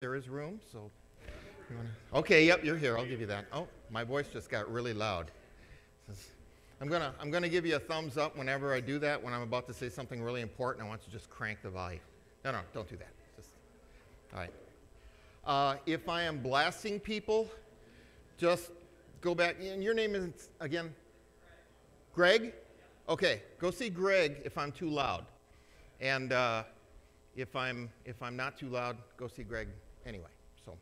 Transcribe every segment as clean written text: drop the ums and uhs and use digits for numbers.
There is room, so you wanna... Okay, yep, you're here. I'll give you that. Oh, my voice just got really loud. I'm gonna give you a thumbs up whenever I do that. When I'm about to say something really important, I want you to just crank the volume. No, don't do that. Just all right. If I am blasting people, just go back. And your name is again, Greg. Okay, go see Greg if I'm too loud, and if I'm not too loud, go see Greg anyway. So,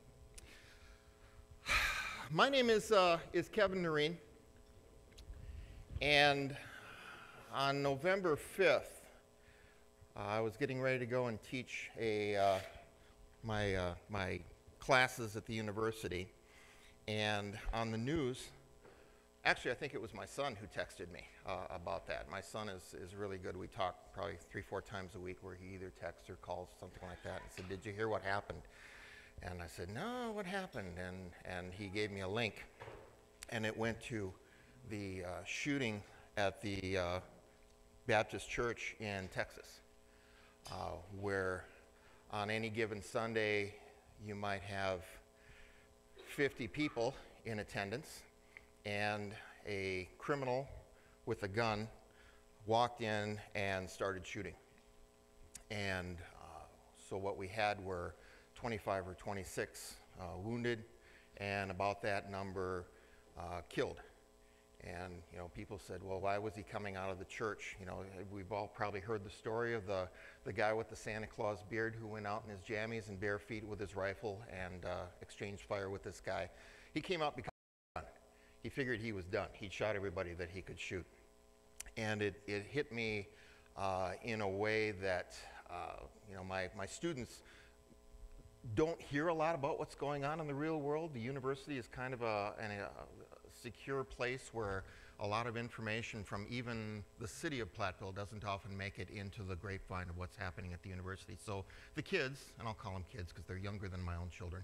my name is Kevin Noreen, and on November 5th, I was getting ready to go and teach my classes at the university, and on the news. Actually, I think it was my son who texted me about that. My son is really good. We talk probably 3-4 times a week where he either texts or calls, something like that, and said, "Did you hear what happened?" And I said, "No, what happened?" And he gave me a link, and it went to the shooting at the Baptist church in Texas, where on any given Sunday you might have 50 people in attendance, and a criminal with a gun walked in and started shooting. And so what we had were 25 or 26 wounded, and about that number killed. And people said, "Well, why was he coming out of the church?" We've all probably heard the story of the guy with the Santa Claus beard who went out in his jammies and bare feet with his rifle and exchanged fire with this guy. He came out because he figured he was done. He'd shot everybody that he could shoot. And it hit me in a way that, my students don't hear a lot about what's going on in the real world. The university is kind of a secure place where a lot of information from even the city of Platteville doesn't often make it into the grapevine of what's happening at the university. So the kids, and I'll call them kids because they're younger than my own children,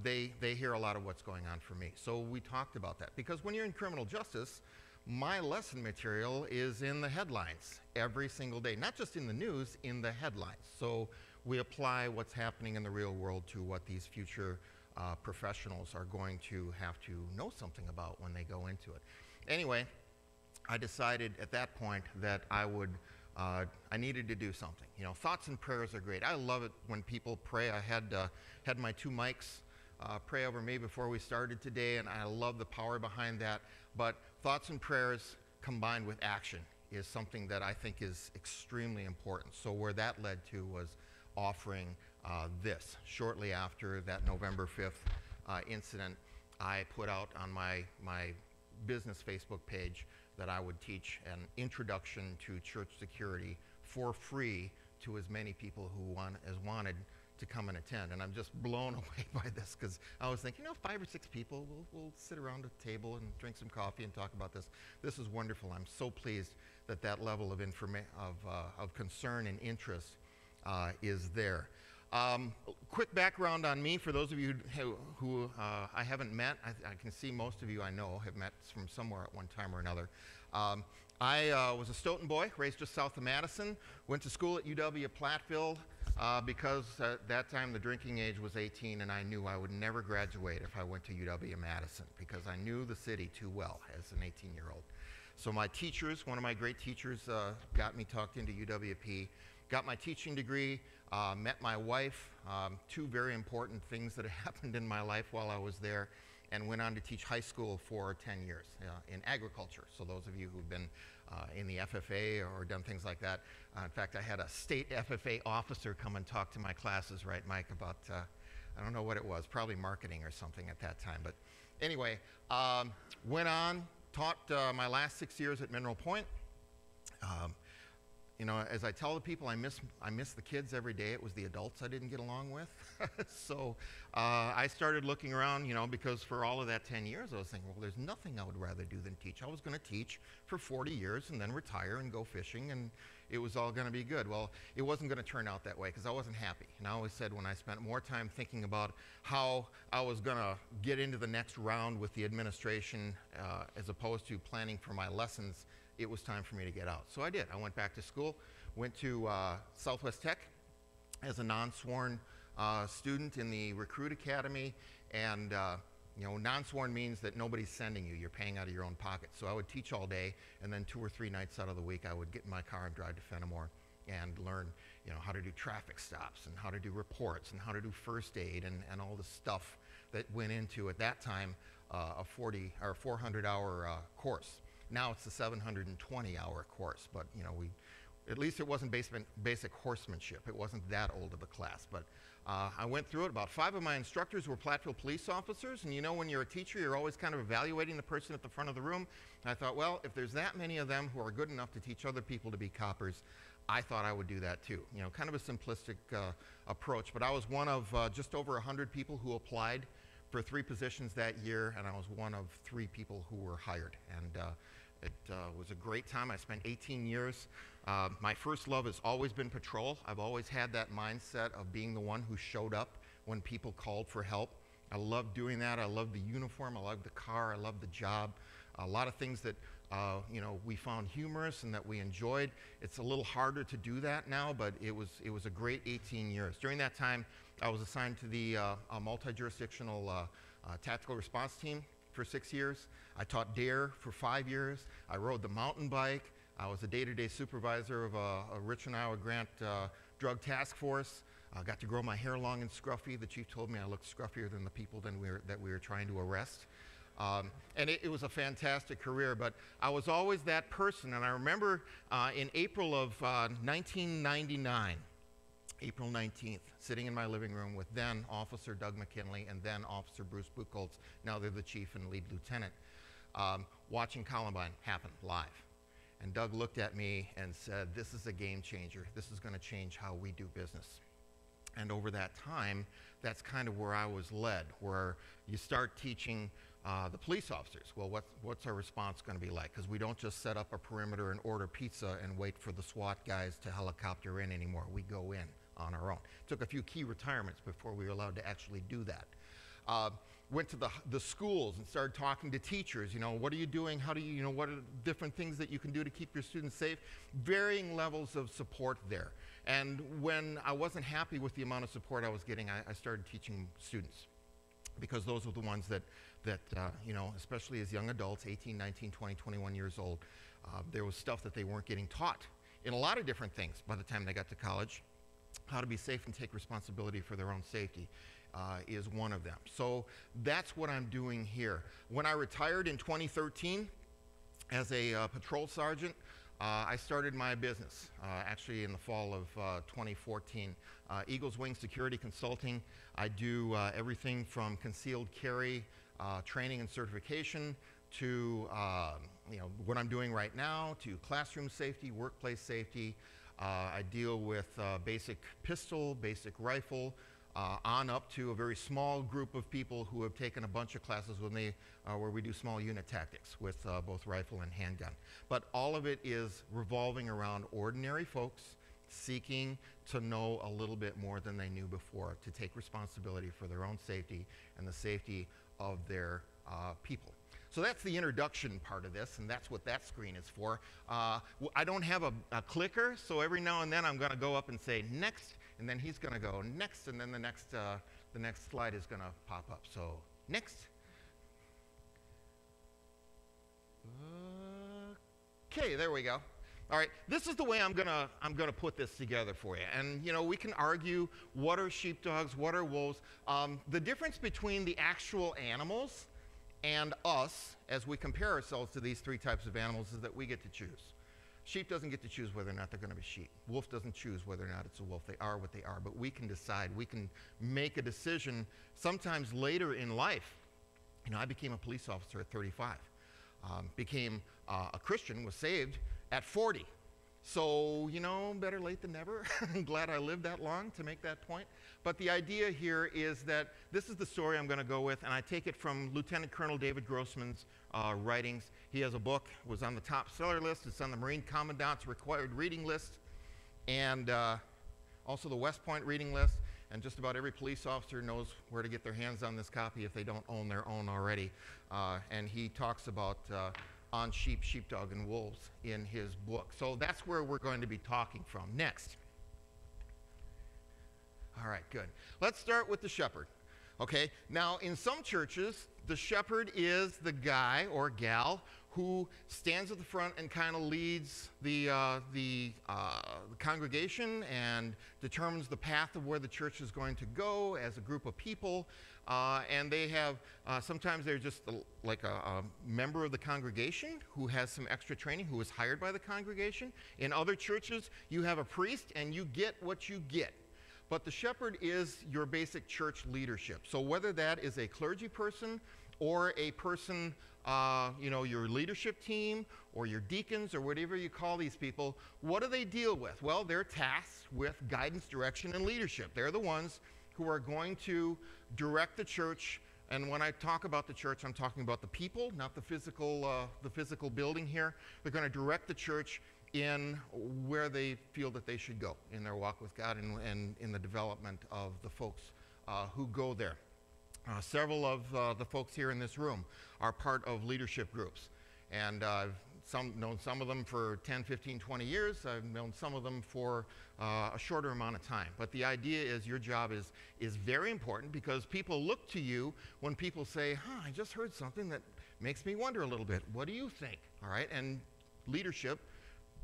they hear a lot of what's going on for me. So we talked about that, because when you're in criminal justice, my lesson material is in the headlines every single day, not just in the news, in the headlines. So we apply what's happening in the real world to what these future professionals are going to have to know something about when they go into it. Anyway, I decided at that point that I needed to do something. Thoughts and prayers are great. I love it when people pray. I had my 2 mics pray over me before we started today, and I love the power behind that. But thoughts and prayers combined with action is something that I think is extremely important. So where that led to was offering this. Shortly after that November 5th incident, I put out on my business Facebook page that I would teach an introduction to church security for free to as many people who wanted to come and attend. And I'm just blown away by this, because I was thinking, 5 or 6 people, we'll sit around a table and drink some coffee and talk about this. This is wonderful. I'm so pleased that level of concern and interest is there. Quick background on me for those of you who I haven't met. I can see most of you I know have met from somewhere at one time or another. I was a Stoughton boy, raised just south of Madison, went to school at UW Platteville because at that time the drinking age was 18, and I knew I would never graduate if I went to UW Madison, because I knew the city too well as an 18-year-old. So my teachers, one of my great teachers, got me talked into UWP, got my teaching degree, met my wife, 2 very important things that happened in my life while I was there, and went on to teach high school for 10 years in agriculture. So those of you who've been in the FFA or done things like that, in fact, I had a state FFA officer come and talk to my classes, right, Mike, about, I don't know what it was, probably marketing or something at that time. But anyway, went on, taught my last 6 years at Mineral Point. As I tell the people, I miss the kids every day. It was the adults I didn't get along with. So I started looking around, because for all of that 10 years, I was thinking, well, there's nothing I would rather do than teach. I was going to teach for 40 years and then retire and go fishing, and it was all going to be good. Well, it wasn't going to turn out that way, because I wasn't happy. And I always said, when I spent more time thinking about how I was going to get into the next round with the administration as opposed to planning for my lessons, it was time for me to get out. So I did. I went back to school, went to Southwest Tech as a non-sworn student in the recruit academy, and non-sworn means that nobody's sending you. You're paying out of your own pocket. So I would teach all day, and then 2 or 3 nights out of the week, I would get in my car and drive to Fenimore and learn, how to do traffic stops and how to do reports and how to do first aid and all the stuff that went into, at that time, a 400-hour course. Now it's a 720-hour course, but at least it wasn't basic horsemanship. It wasn't that old of a class, but I went through it. About 5 of my instructors were Platteville police officers, and when you're a teacher, you're always kind of evaluating the person at the front of the room. And I thought, well, if there's that many of them who are good enough to teach other people to be coppers, I thought I would do that too. Kind of a simplistic approach, but I was one of just over 100 people who applied for 3 positions that year, and I was one of 3 people who were hired. And it was a great time. I spent 18 years. My first love has always been patrol. I've always had that mindset of being the one who showed up when people called for help. I love doing that. I love the uniform. I love the car. I love the job. A lot of things that we found humorous and that we enjoyed. It's a little harder to do that now, but it was a great 18 years. During that time, I was assigned to the multi-jurisdictional tactical response team for 6 years. I taught DARE for 5 years. I rode the mountain bike. I was a day-to-day supervisor of a Richland, Iowa Grant drug task force. I got to grow my hair long and scruffy. The chief told me I looked scruffier than the people that we were trying to arrest. And it was a fantastic career, but I was always that person. And I remember in April of 1999, April 19th, sitting in my living room with then Officer Doug McKinley and then Officer Bruce Buchholz, now they're the chief and lead lieutenant, watching Columbine happen live. And Doug looked at me and said, this is a game changer. This is going to change how we do business. And over that time, that's kind of where I was led, where you start teaching the police officers, well, what's our response going to be like? Because we don't just set up a perimeter and order pizza and wait for the SWAT guys to helicopter in anymore. We go in on our own. Took a few key retirements before we were allowed to actually do that. Went to the schools and started talking to teachers. What are you doing? How do you, what are the different things that you can do to keep your students safe? Varying levels of support there. And when I wasn't happy with the amount of support I was getting, I started teaching students, because those are the ones that especially as young adults, 18, 19, 20, 21 years old, there was stuff that they weren't getting taught in a lot of different things by the time they got to college. How to be safe and take responsibility for their own safety is one of them. So that's what I'm doing here. When I retired in 2013 as a patrol sergeant, I started my business, actually in the fall of 2014. Eagles Wing Security Consulting. I do everything from concealed carry training and certification to what I'm doing right now, to classroom safety, workplace safety. I deal with basic pistol, basic rifle, on up to a very small group of people who have taken a bunch of classes with me where we do small unit tactics with both rifle and handgun. But all of it is revolving around ordinary folks seeking to know a little bit more than they knew before, to take responsibility for their own safety and the safety of their people. So that's the introduction part of this, and that's what that screen is for. I don't have a clicker, so every now and then I'm going to go up and say next, and then he's going to go next, and then the next slide is going to pop up. So next. Okay, there we go. All right, this is the way I'm gonna put this together for you. And we can argue what are sheepdogs, what are wolves. The difference between the actual animals and us, as we compare ourselves to these 3 types of animals, is that we get to choose. Sheep doesn't get to choose whether or not they're going to be sheep. Wolf doesn't choose whether or not it's a wolf. They are what they are, but we can decide. We can make a decision sometimes later in life. I became a police officer at 35. Became a Christian, was saved at 40. So, better late than never. I'm glad I lived that long to make that point. But the idea here is that this is the story I'm going to go with, and I take it from Lieutenant Colonel David Grossman's writings. He has a book, was on the top seller list. It's on the Marine Commandant's required reading list, and also the West Point reading list. And just about every police officer knows where to get their hands on this copy if they don't own their own already. And he talks about on sheep, sheepdog, and wolves in his book. So that's where we're going to be talking from next. All right, good. Let's start with the shepherd. Okay, now in some churches, the shepherd is the guy or gal who stands at the front and kind of leads the congregation and determines the path of where the church is going to go as a group of people. And they have, sometimes they're just like a member of the congregation who has some extra training, who is hired by the congregation. In other churches, you have a priest and you get what you get. But the shepherd is your basic church leadership. So whether that is a clergy person or a person, your leadership team or your deacons or whatever you call these people, what do they deal with? Well, they're tasked with guidance, direction, and leadership. They're the ones who are going to direct the church. And when I talk about the church, I'm talking about the people, not the physical building here. They're going to direct the church in where they feel that they should go in their walk with God and in the development of the folks who go there. Several of the folks here in this room are part of leadership groups. And I've known some of them for 10, 15, 20 years. I've known some of them for a shorter amount of time. But the idea is your job is very important because people look to you when people say, I just heard something that makes me wonder a little bit. What do you think? All right, and leadership,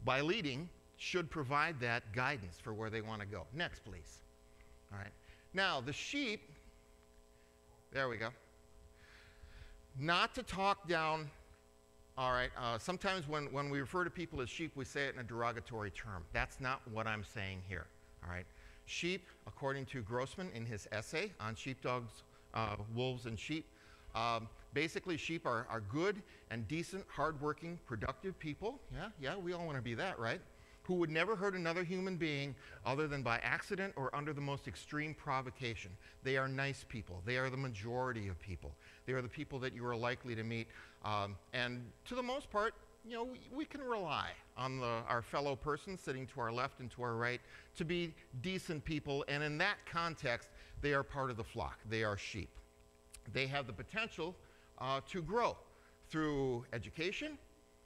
by leading, should provide that guidance for where they want to go. Next, please. All right. Now, the sheep, there we go. Not to talk down, all right, sometimes when we refer to people as sheep, we say it in a derogatory term. That's not what I'm saying here, all right? Sheep, according to Grossman in his essay on sheepdogs, wolves, and sheep, basically sheep are good and decent, hardworking, productive people. Yeah, we all want to be that, right? Who would never hurt another human being other than by accident or under the most extreme provocation. They are nice people. They are the majority of people. They are the people that you are likely to meet. And to the most part, we can rely on our fellow person sitting to our left and to our right to be decent people. And in that context, they are part of the flock. They are sheep. They have the potential to grow through education,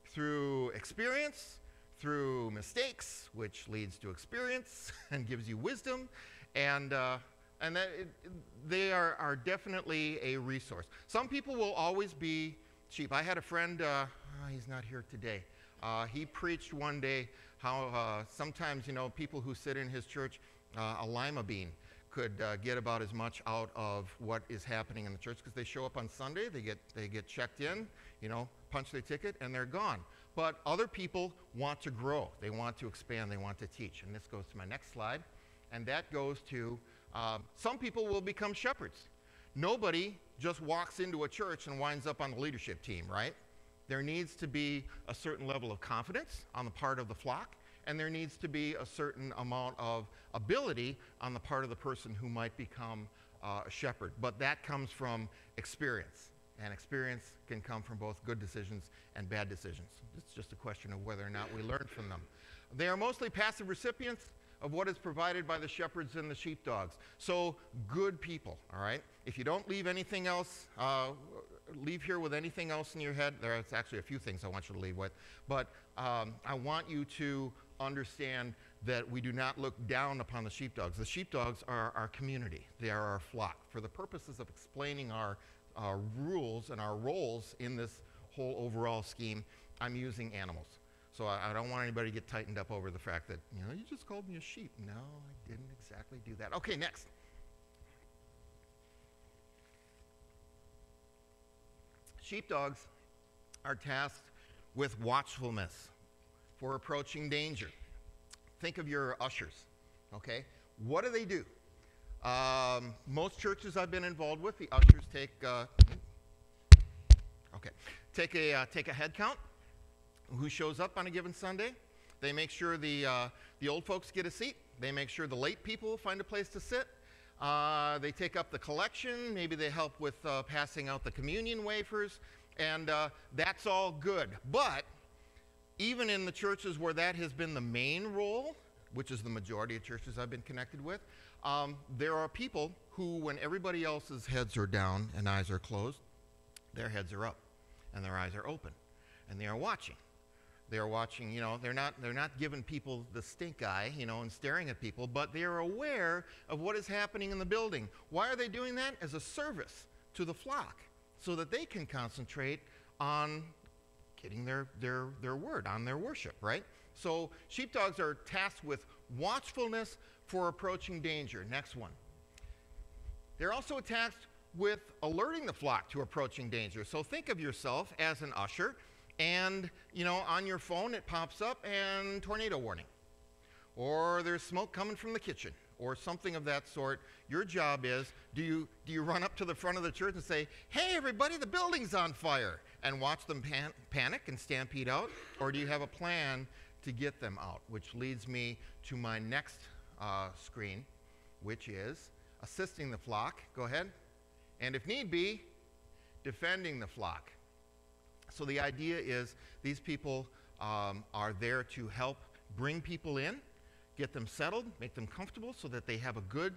through experience, through mistakes, which leads to experience and gives you wisdom, and they are definitely a resource. Some people will always be sheep. I had a friend, he's not here today. He preached one day how sometimes, people who sit in his church, a lima bean could get about as much out of what is happening in the church because they show up on Sunday, they get checked in, punch their ticket, and they're gone. But other people want to grow. They want to expand. They want to teach. And this goes to my next slide. And that goes to some people will become shepherds. Nobody just walks into a church and winds up on the leadership team, right? There needs to be a certain level of confidence on the part of the flock, and there needs to be a certain amount of ability on the part of the person who might become a shepherd. But that comes from experience. And experience can come from both good decisions and bad decisions. It's just a question of whether or not we learn from them. They are mostly passive recipients of what is provided by the shepherds and the sheepdogs. So good people, all right? If you don't leave anything else, leave here with anything else in your head. There's actually a few things I want you to leave with. But I want you to understand that we do not look down upon the sheepdogs. The sheepdogs are our community. They are our flock. For the purposes of explaining our rules and our roles in this whole overall scheme, I'm using animals. So I don't want anybody to get tightened up over the fact that, you just called me a sheep. No, I didn't exactly do that. Okay, next. Sheepdogs are tasked with watchfulness for approaching danger. Think of your ushers, okay? What do? Most churches I've been involved with, the ushers take a head count. Who shows up on a given Sunday. They make sure the old folks get a seat. They make sure the late people find a place to sit. They take up the collection. Maybe they help with passing out the communion wafers. And that's all good. But even in the churches where that has been the main role, which is the majority of churches I've been connected with, there are people who, when everybody else's heads are down and eyes are closed, their heads are up and their eyes are open and they are watching. They're watching, they're not giving people the stink eye, and staring at people, but they are aware of what is happening in the building. Why are they doing that? As a service to the flock, so that they can concentrate on getting their word, on their worship, right? So sheepdogs are tasked with watchfulness for approaching danger. Next one. They're also tasked with alerting the flock to approaching danger. So think of yourself as an usher, and on your phone it pops up and tornado warning, or there's smoke coming from the kitchen, or something of that sort. Your job is, do you run up to the front of the church and say, hey everybody, the building's on fire, and watch them panic and stampede out? Or do you have a plan to get them out? Which leads me to my next screen, which is assisting the flock. Go ahead. And if need be, defending the flock. So the idea is these people are there to help bring people in, get them settled, make them comfortable so that they have a good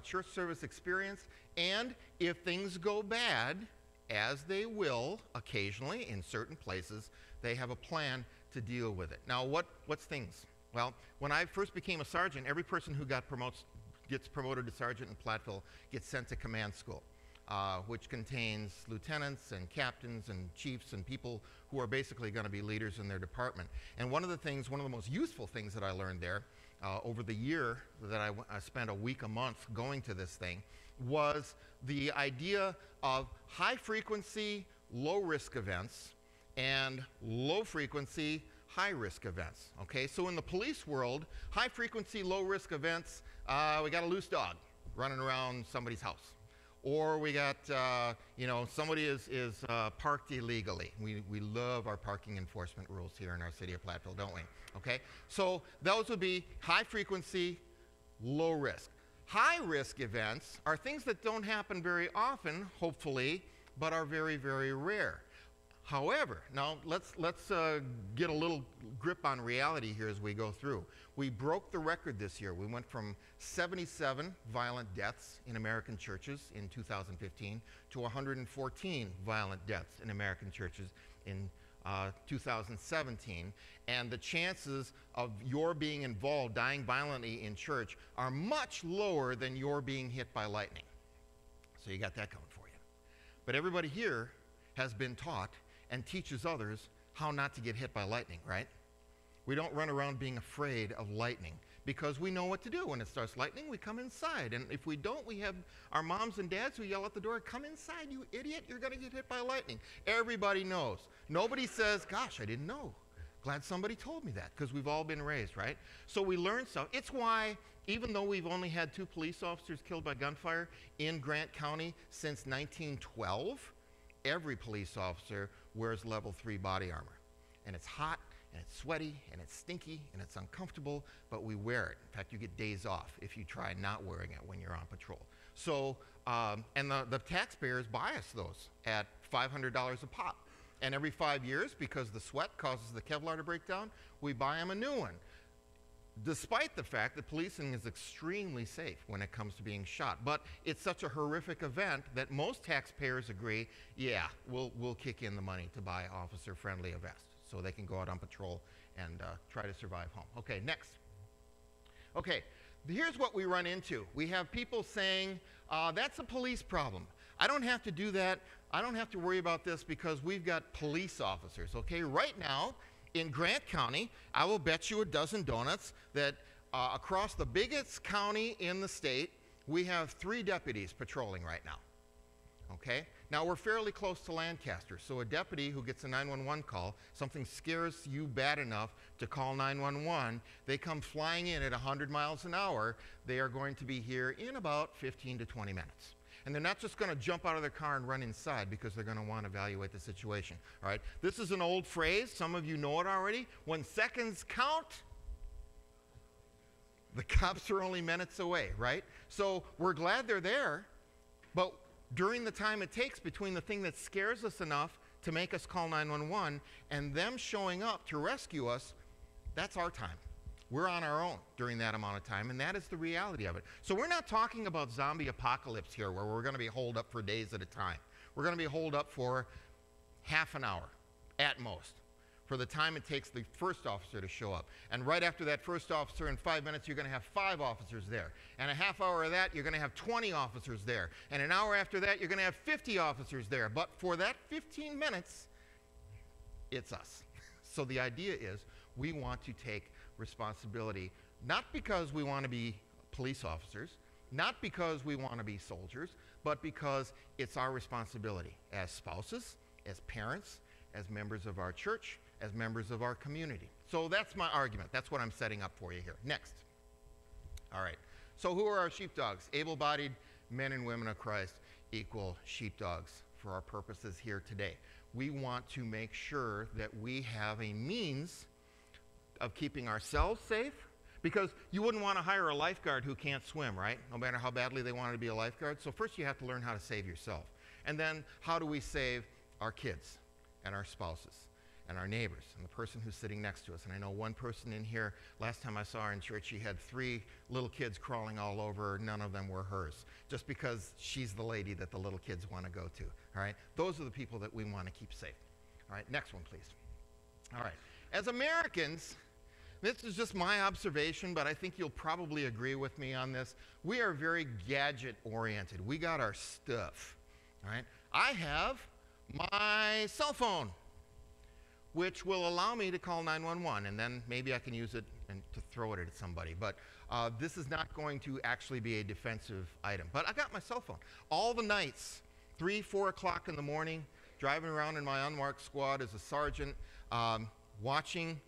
church service experience. And if things go bad, as they will occasionally in certain places, they have a plan to deal with it. Now, what's things? Well, when I first became a sergeant, every person who gets promoted to sergeant in Platteville gets sent to command school, which contains lieutenants and captains and chiefs and people who are basically going to be leaders in their department. And one of the most useful things that I learned there over the year that I spent a week, a month going to this thing, was the idea of high frequency, low risk events and low frequency, high risk events. Okay, so in the police world, high frequency, low risk events, we got a loose dog running around somebody's house. Or we got, somebody is parked illegally. We love our parking enforcement rules here in our city of Platteville, don't we? Okay, so those would be high frequency, low risk. High risk events are things that don't happen very often, hopefully, but are very, very rare. However, now let's get a little grip on reality here as we go through. We broke the record this year. We went from 77 violent deaths in American churches in 2015 to 114 violent deaths in American churches in 2017. And the chances of your being involved, dying violently in church, are much lower than your being hit by lightning. So you got that going for you. But everybody here has been taught and teaches others how not to get hit by lightning, right? We don't run around being afraid of lightning because we know what to do. When it starts lightning, we come inside. And if we don't, we have our moms and dads who yell at the door, come inside, you idiot, you're going to get hit by lightning. Everybody knows. Nobody says, gosh, I didn't know. Glad somebody told me that, because we've all been raised, right? So we learn stuff. It's why, even though we've only had 2 police officers killed by gunfire in Grant County since 1912, every police officer wears level 3 body armor. And it's hot, and it's sweaty, and it's stinky, and it's uncomfortable, but we wear it. In fact, you get days off if you try not wearing it when you're on patrol. So, and the taxpayers buy us those at $500 a pop. And every 5 years, because the sweat causes the Kevlar to break down, we buy them a new one. Despite the fact that policing is extremely safe when it comes to being shot. But it's such a horrific event that most taxpayers agree, yeah, we'll kick in the money to buy officer-friendly a vest so they can go out on patrol and try to survive home. Okay, next. Okay, here's what we run into. We have people saying, that's a police problem. I don't have to do that. I don't have to worry about this because we've got police officers. Okay, right now, in Grant County, I will bet you a dozen donuts that across the biggest county in the state, we have 3 deputies patrolling right now. Okay? Now, we're fairly close to Lancaster, so a deputy who gets a 911 call, something scares you bad enough to call 911, they come flying in at 100 miles an hour. They are going to be here in about 15 to 20 minutes. And they're not just going to jump out of their car and run inside because they're going to want to evaluate the situation. All right? This is an old phrase. Some of you know it already. When seconds count, the cops are only minutes away, right? So we're glad they're there, but during the time it takes between the thing that scares us enough to make us call 911 and them showing up to rescue us, that's our time. We're on our own during that amount of time, and that is the reality of it. So we're not talking about zombie apocalypse here where we're going to be holed up for days at a time. We're going to be holed up for half an hour at most. for the time it takes the first officer to show up. And right after that first officer, in 5 minutes, you're going to have 5 officers there. And a half hour of that, you're going to have 20 officers there. And an hour after that, you're going to have 50 officers there. But for that 15 minutes, it's us. So the idea is we want to take responsibility, not because we want to be police officers, not because we want to be soldiers, but because it's our responsibility as spouses, as parents, as members of our church, as members of our community. So that's my argument. That's what I'm setting up for you here. Next. All right. So who are our sheepdogs? Able-bodied men and women of Christ equal sheepdogs for our purposes here today. We want to make sure that we have a means of keeping ourselves safe, because you wouldn't want to hire a lifeguard who can't swim, right? No matter how badly they wanted to be a lifeguard. So first you have to learn how to save yourself. And then how do we save our kids and our spouses and our neighbors and the person who's sitting next to us? And I know one person in here, last time I saw her in church, she had 3 little kids crawling all over her. None of them were hers, just because she's the lady that the little kids want to go to. All right? Those are the people that we want to keep safe. All right, next one, please. All right. As Americans, this is just my observation, but I think you'll probably agree with me on this. We are very gadget-oriented. We got our stuff. All right? I have my cell phone, which will allow me to call 911, and then maybe I can use it and to throw it at somebody. But this is not going to actually be a defensive item. But I got my cell phone. All the nights, 3, 4 o'clock in the morning, driving around in my unmarked squad as a sergeant, watching,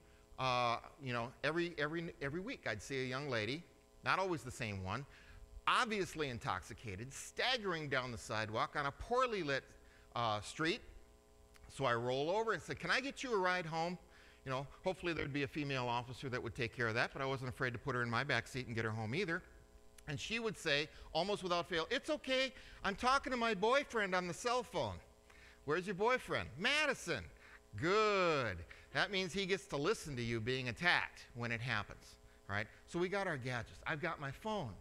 every week I'd see a young lady, not always the same one, obviously intoxicated, staggering down the sidewalk on a poorly lit street. So I roll over and said, "Can I get you a ride home?" You know, hopefully there'd be a female officer that would take care of that, but I wasn't afraid to put her in my back seat and get her home either. And she would say, almost without fail, "It's okay, I'm talking to my boyfriend on the cell phone." "Where's your boyfriend?" "Madison." "Good. That means he gets to listen to you being attacked when it happens." All right? So we got our gadgets. I've got my phone.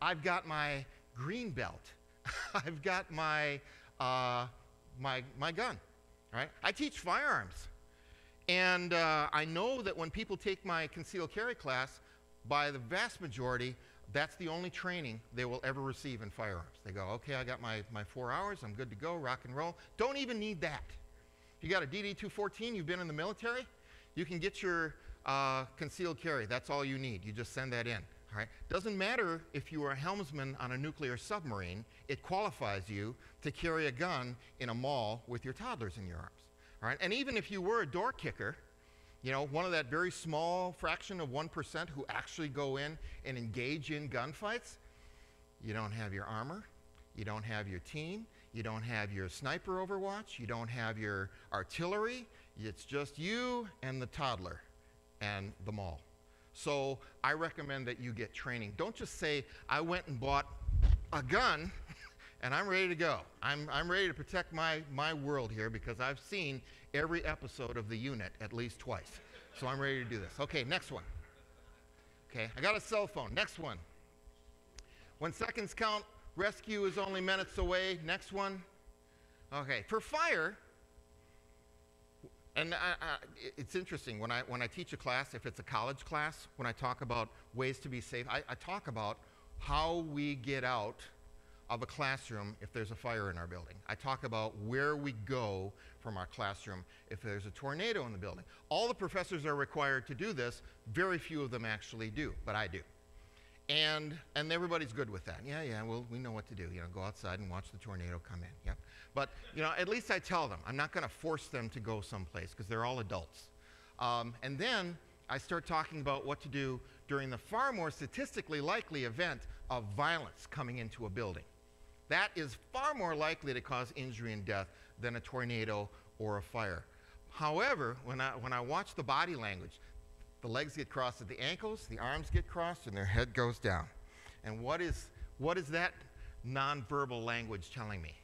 I've got my green belt. I've got my my gun. All right? I teach firearms. And I know that when people take my concealed carry class, by the vast majority, that's the only training they will ever receive in firearms. They go, "Okay, I got my 4 hours, I'm good to go, rock and roll." Don't even need that. If you got a DD-214, you've been in the military, you can get your concealed carry. That's all you need. You just send that in. All right? Doesn't matter if you are a helmsman on a nuclear submarine, it qualifies you to carry a gun in a mall with your toddlers in your arms. All right? And even if you were a door kicker, you know, one of that very small fraction of 1% who actually go in and engage in gunfights, you don't have your armor, you don't have your team, you don't have your sniper overwatch, you don't have your artillery, it's just you and the toddler and the mall. So I recommend that you get training. Don't just say, "I went and bought a gun and I'm ready to go. I'm ready to protect my world here because I've seen every episode of The Unit at least twice. So I'm ready to do this." Okay, next one. Okay, I got a cell phone. Next one. When seconds count, rescue is only minutes away. Next one. Okay, for fire, and it's interesting, when I teach a class, if it's a college class, when I talk about ways to be safe, I talk about how we get out of a classroom if there's a fire in our building. I talk about where we go from our classroom if there's a tornado in the building. All the professors are required to do this. Very few of them actually do, but I do. And everybody's good with that. Yeah, well, we know what to do. You know, go outside and watch the tornado come in. Yep. But, you know, at least I tell them. I'm not going to force them to go someplace because they're all adults. And then I start talking about what to do during the far more statistically likely event of violence coming into a building. That is far more likely to cause injury and death than a tornado or a fire. However, when I watch the body language, the legs get crossed at the ankles, the arms get crossed, and their head goes down. And what is that nonverbal language telling me?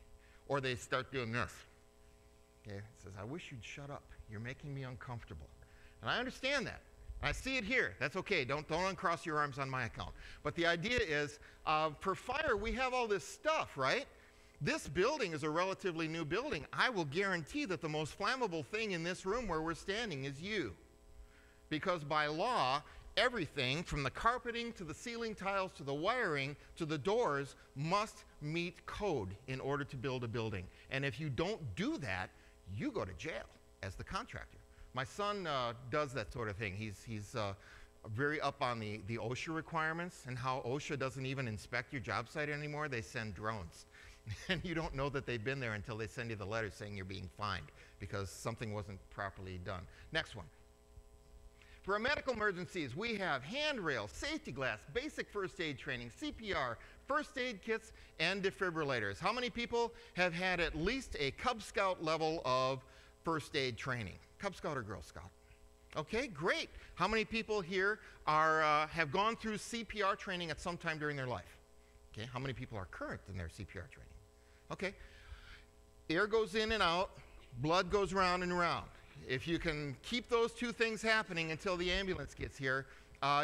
Or they start doing this. Okay, it says, "I wish you'd shut up. You're making me uncomfortable." And I understand that. I see it here. That's okay. Don't uncross your arms on my account. But the idea is, for fire, we have all this stuff, right? This building is a relatively new building. I will guarantee that the most flammable thing in this room where we're standing is you. Because by law, everything from the carpeting to the ceiling tiles to the wiring to the doors must meet code in order to build a building. And if you don't do that, you go to jail as the contractor. My son does that sort of thing. He's very up on the OSHA requirements and how OSHA doesn't even inspect your job site anymore. They send drones. And you don't know that they've been there until they send you the letter saying you're being fined because something wasn't properly done. Next one. For medical emergencies, we have handrails, safety glass, basic first aid training, CPR, first aid kits, and defibrillators. How many people have had at least a Cub Scout level of first aid training? Cub Scout or Girl Scout? Okay, great. How many people here have gone through CPR training at some time during their life? Okay, how many people are current in their CPR training? Okay, air goes in and out, blood goes round and round. If you can keep those two things happening until the ambulance gets here,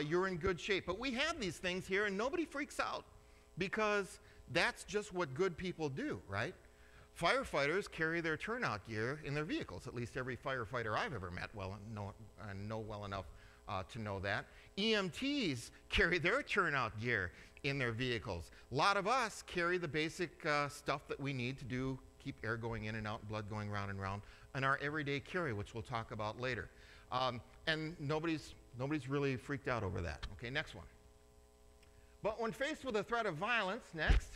you're in good shape. But we have these things here and nobody freaks out because that's just what good people do, right? Firefighters carry their turnout gear in their vehicles, at least every firefighter I've ever met know well enough to know that. EMTs carry their turnout gear in their vehicles. A lot of us carry the basic stuff that we need to keep air going in and out, blood going round and round, and our everyday carry, which we'll talk about later. And nobody's really freaked out over that. Okay, next one. But when faced with a threat of violence, next,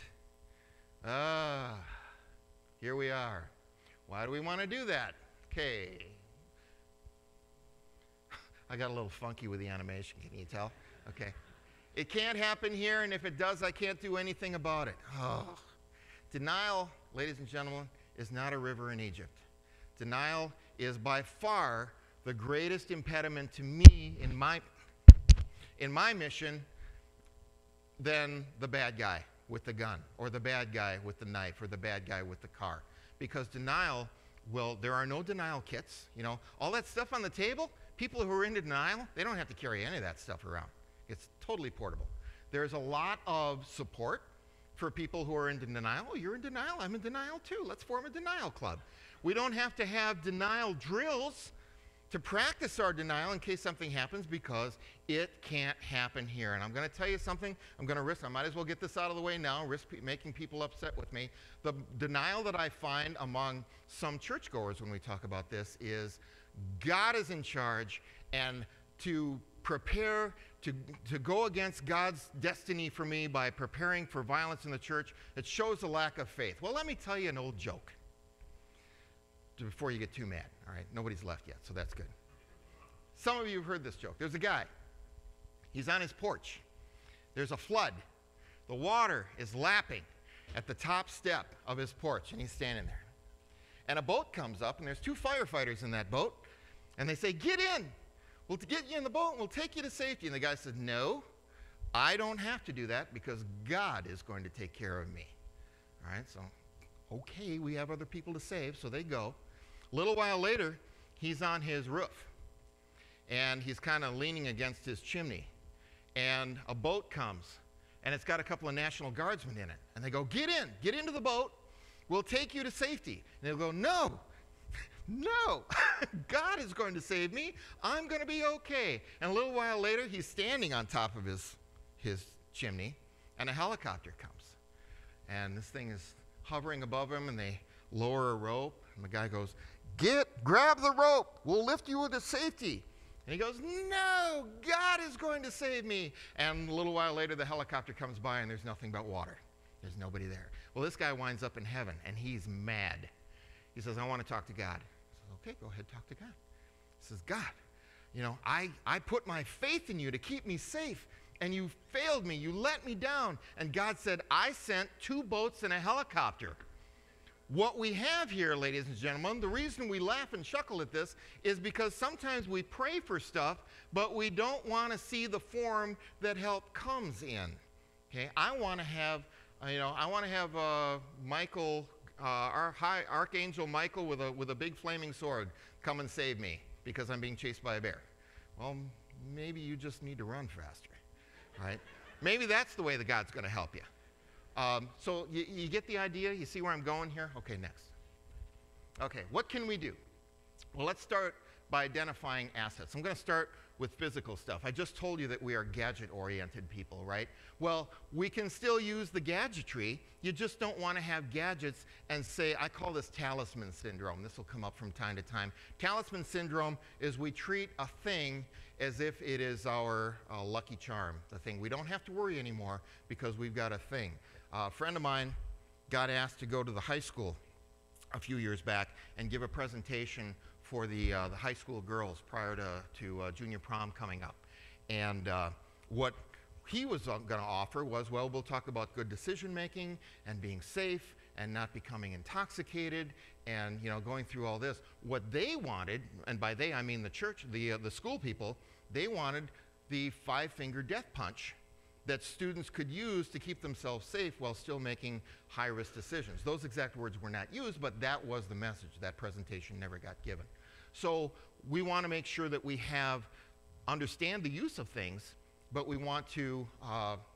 here we are. Why do we want to do that? Okay. I got a little funky with the animation, can you tell? Okay. It can't happen here, and if it does, I can't do anything about it. Oh. Denial, ladies and gentlemen, is not a river in Egypt. Denial is by far the greatest impediment to me in my mission than the bad guy with the gun, or the bad guy with the knife, or the bad guy with the car. Because denial, well, there are no denial kits. You know, all that stuff on the table, people who are in denial, they don't have to carry any of that stuff around. It's totally portable. There's a lot of support for people who are in denial. Oh, you're in denial? I'm in denial too. Let's form a denial club. We don't have to have denial drills to practice our denial in case something happens, because it can't happen here. And I'm going to tell you something. I might as well get this out of the way now, risk making people upset with me. The denial that I find among some churchgoers when we talk about this is God is in charge, and to prepare to go against God's destiny for me by preparing for violence in the church, it shows a lack of faith. Well, let me tell you an old joke before you get too mad. All right, nobody's left yet, so that's good. Some of you have heard this joke. There's a guy. He's on his porch. There's a flood. The water is lapping at the top step of his porch, and he's standing there. And a boat comes up, and there's two firefighters in that boat, and they say, "Get in. We'll get you in the boat, and we'll take you to safety." And the guy said, "No, I don't have to do that because God is going to take care of me." All right, so, okay, we have other people to save, so they go. A little while later, he's on his roof, and he's kind of leaning against his chimney, and a boat comes, and it's got a couple of National Guardsmen in it, and they go, get into the boat, we'll take you to safety." And they'll go, "No, no, God is going to save me, I'm going to be okay." And a little while later, he's standing on top of his chimney, and a helicopter comes, and this thing is hovering above him, and they lower a rope, and the guy goes, grab the rope, we'll lift you into safety." And he goes, "No, God is going to save me." And a little while later, the helicopter comes by, and there's nothing but water. There's nobody there. Well, this guy winds up in heaven, and he's mad. He says, "I want to talk to God." I said, "Okay, go ahead, talk to God." He says, "God, you know, I put my faith in you to keep me safe, and you failed me. You let me down." And God said, "I sent 2 boats and a helicopter." What we have here, ladies and gentlemen, the reason we laugh and chuckle at this is because sometimes we pray for stuff, but we don't want to see the form that help comes in. Okay, I want to have, Michael, our Archangel Michael with a big flaming sword come and save me because I'm being chased by a bear. Well, maybe you just need to run faster, right? Maybe that's the way that God's going to help you. So you get the idea? You see where I'm going here? Okay, next. Okay, what can we do? Well, let's start by identifying assets. I'm going to start with physical stuff. I just told you that we are gadget-oriented people, right? Well, we can still use the gadgetry. You just don't want to have gadgets and say, I call this talisman syndrome. This will come up from time to time. Talisman syndrome is we treat a thing as if it is our lucky charm, the thing. We don't have to worry anymore because we've got a thing. A friend of mine got asked to go to the high school a few years back and give a presentation for the high school girls prior to junior prom coming up. And what he was going to offer was, well, we'll talk about good decision making and being safe and not becoming intoxicated and, you know, going through all this. What they wanted, and by they I mean the church, the school people, they wanted the 5-finger death punch that students could use to keep themselves safe while still making high-risk decisions. Those exact words were not used, but that was the message. That presentation never got given. So we want to make sure that we understand the use of things, but we want to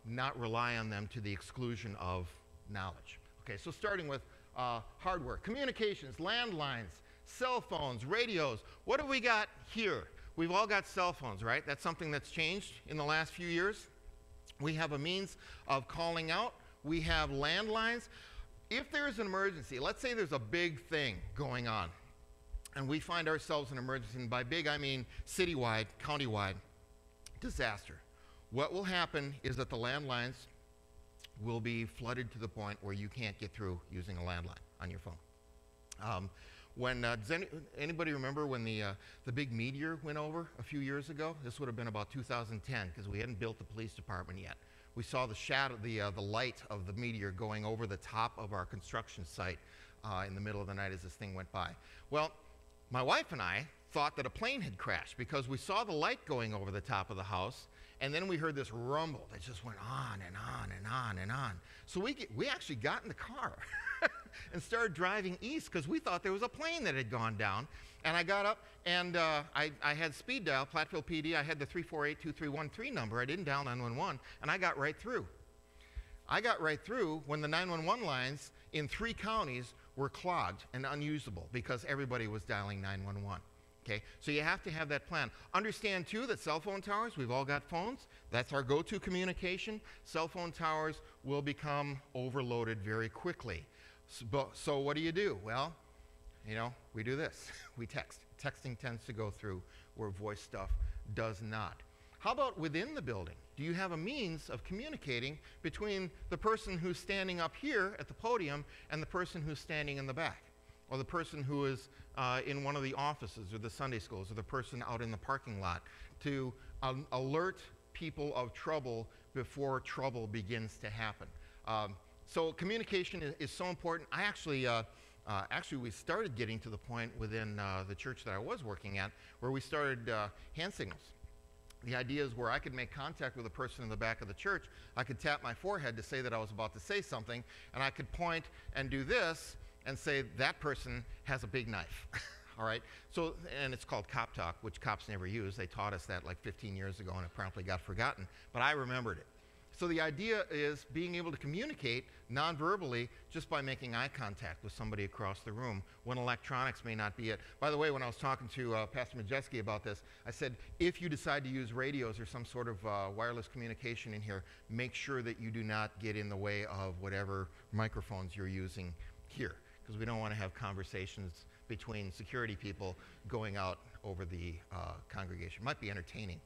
not rely on them to the exclusion of knowledge. Okay, so starting with hardware, communications, landlines, cell phones, radios. What have we got here? We've all got cell phones, right? That's something that's changed in the last few years. We have a means of calling out. We have landlines. If there's an emergency, let's say there's a big thing going on, and we find ourselves in an emergency, and by big I mean citywide, countywide disaster. What will happen is that the landlines will be flooded to the point where you can't get through using a landline on your phone. Does anybody remember when the big meteor went over a few years ago? This would have been about 2010 because we hadn't built the police department yet. We saw the shadow, the light of the meteor going over the top of our construction site in the middle of the night as this thing went by. Well, my wife and I thought that a plane had crashed because we saw the light going over the top of the house, and then we heard this rumble that just went on and on and on and on. So we actually got in the car and started driving east because we thought there was a plane that had gone down. And I got up and I had speed dial, Platteville PD. I had the 348-2313 number. I didn't dial 911, and I got right through. I got right through when the 911 lines in 3 counties were clogged and unusable because everybody was dialing 911. Okay, so you have to have that plan. Understand, too, that cell phone towers, we've all got phones. That's our go-to communication. Cell phone towers will become overloaded very quickly. So what do? Well, you know, we do this. We text. Texting tends to go through where voice stuff does not. How about within the building? Do you have a means of communicating between the person who's standing up here at the podium and the person who's standing in the back? Or the person who is in one of the offices or the Sunday schools, or the person out in the parking lot, to alert people of trouble before trouble begins to happen. So communication is so important. I actually we started getting to the point within the church that I was working at where we started hand signals. The idea is where I could make contact with a person in the back of the church. I could tap my forehead to say that I was about to say something, and I could point and do this and say that person has a big knife. All right? So, and it's called cop talk, which cops never use. They taught us that like 15 years ago, and it promptly got forgotten. But I remembered it. So the idea is being able to communicate non-verbally just by making eye contact with somebody across the room when electronics may not be it. By the way, when I was talking to Pastor Majeski about this, I said, if you decide to use radios or some sort of wireless communication in here, make sure that you do not get in the way of whatever microphones you're using here, because we don't want to have conversations between security people going out over the congregation. Might be entertaining.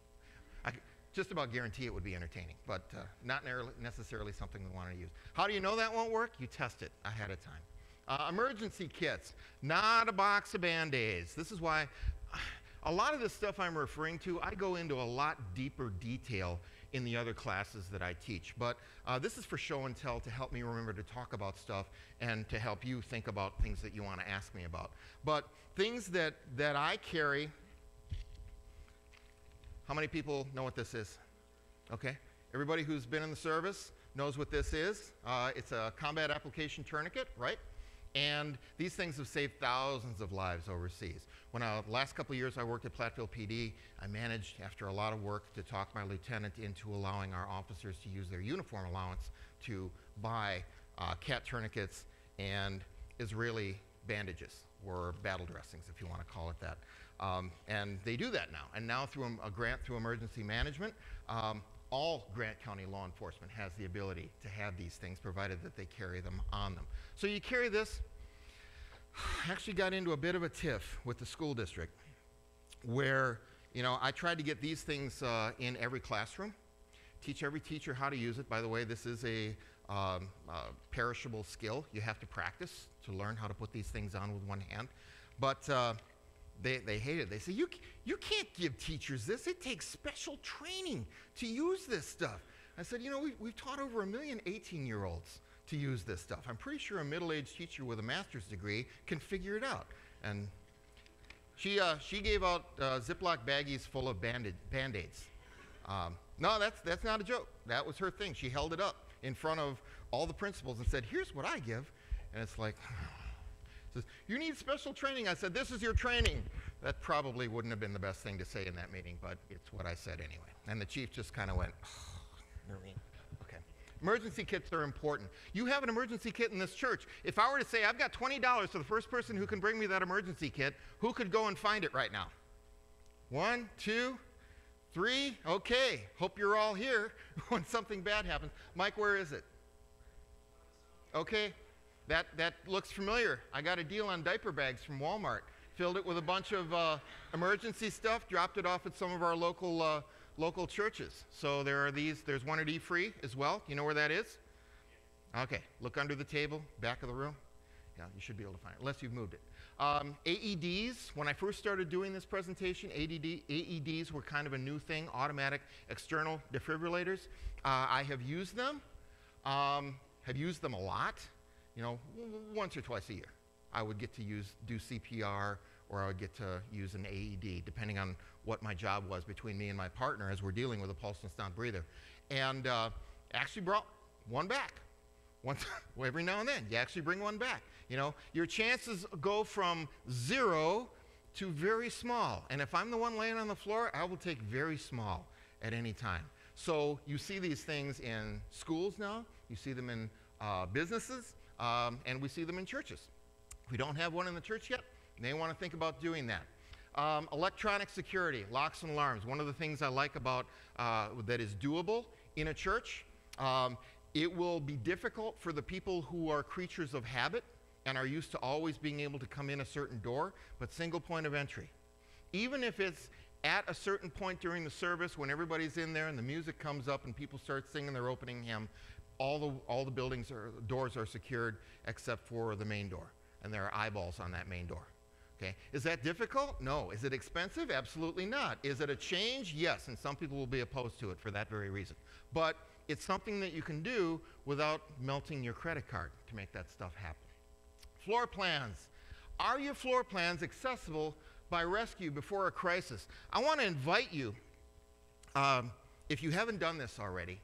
I just about guarantee it would be entertaining, but not necessarily something we want to use. How do you know that won't work? You test it ahead of time. Emergency kits, not a box of Band-Aids. This is why a lot of this stuff I'm referring to, I go into a lot deeper detail in the other classes that I teach. But this is for show and tell to help me remember to talk about stuff and to help you think about things that you want to ask me about. But things that I carry. How many people know what this is? Okay. Everybody who's been in the service knows what this is. It's a combat application tourniquet, right? And these things have saved thousands of lives overseas. When the last couple of years I worked at Platteville PD, I managed, after a lot of work, to talk my lieutenant into allowing our officers to use their uniform allowance to buy cat tourniquets and Israeli bandages, or battle dressings, if you want to call it that. And they do that now. And now through a grant through emergency management, all Grant County law enforcement has the ability to have these things, provided that they carry them on them. So you carry this. I actually got into a bit of a tiff with the school district where, you know, I tried to get these things in every classroom, teach every teacher how to use it. By the way, this is a perishable skill. You have to practice to learn how to put these things on with one hand. But they hate it. They say, you can't give teachers this. It takes special training to use this stuff. I said, you know, we've taught over 1 million 18-year-olds to use this stuff. I'm pretty sure a middle-aged teacher with a master's degree can figure it out. And she gave out Ziploc baggies full of Band-Aids. No, that's not a joke. That was her thing. She held it up in front of all the principals and said, here's what I give. And it's like, says, you need special training. I said, this is your training. That probably wouldn't have been the best thing to say in that meeting, but it's what I said anyway. And the chief just kind of went, oh, okay. Emergency kits are important. You have an emergency kit in this church. If I were to say, I've got $20 for the first person who can bring me that emergency kit, who could go and find it right now? 1, 2, 3, okay. Hope you're all here when something bad happens. Mike, where is it? Okay, that looks familiar. I got a deal on diaper bags from Walmart. Filled it with a bunch of emergency stuff, dropped it off at some of our local churches. So there are these, there's one at E-Free as well. You know where that is? Okay, look under the table, back of the room. Yeah, you should be able to find it, unless you've moved it. AEDs, when I first started doing this presentation, AEDs were kind of a new thing, automatic external defibrillators. I have used them a lot, you know, once or twice a year. I would get to do CPR, or I would get to use an AED, depending on what my job was between me and my partner as we're dealing with a pulse and stomp breather. And actually brought one back. Once, every now and then, you actually bring one back. You know, your chances go from 0 to very small. And if I'm the one laying on the floor, I will take very small at any time. So you see these things in schools now, you see them in businesses, and we see them in churches. If we don't have one in the church yet, you may want to think about doing that. Electronic security, locks and alarms. One of the things I like about that is doable in a church, it will be difficult for the people who are creatures of habit and are used to always being able to come in a certain door, but single point of entry. Even if it's at a certain point during the service when everybody's in there and the music comes up and people start singing their opening hymn, all the doors are secured except for the main door. And there are eyeballs on that main door. Okay. Is that difficult? No. Is it expensive? Absolutely not. Is it a change? Yes, and some people will be opposed to it for that very reason. But it's something that you can do without melting your credit card to make that stuff happen. Floor plans. Are your floor plans accessible by rescue before a crisis? I want to invite you, if you haven't done this already,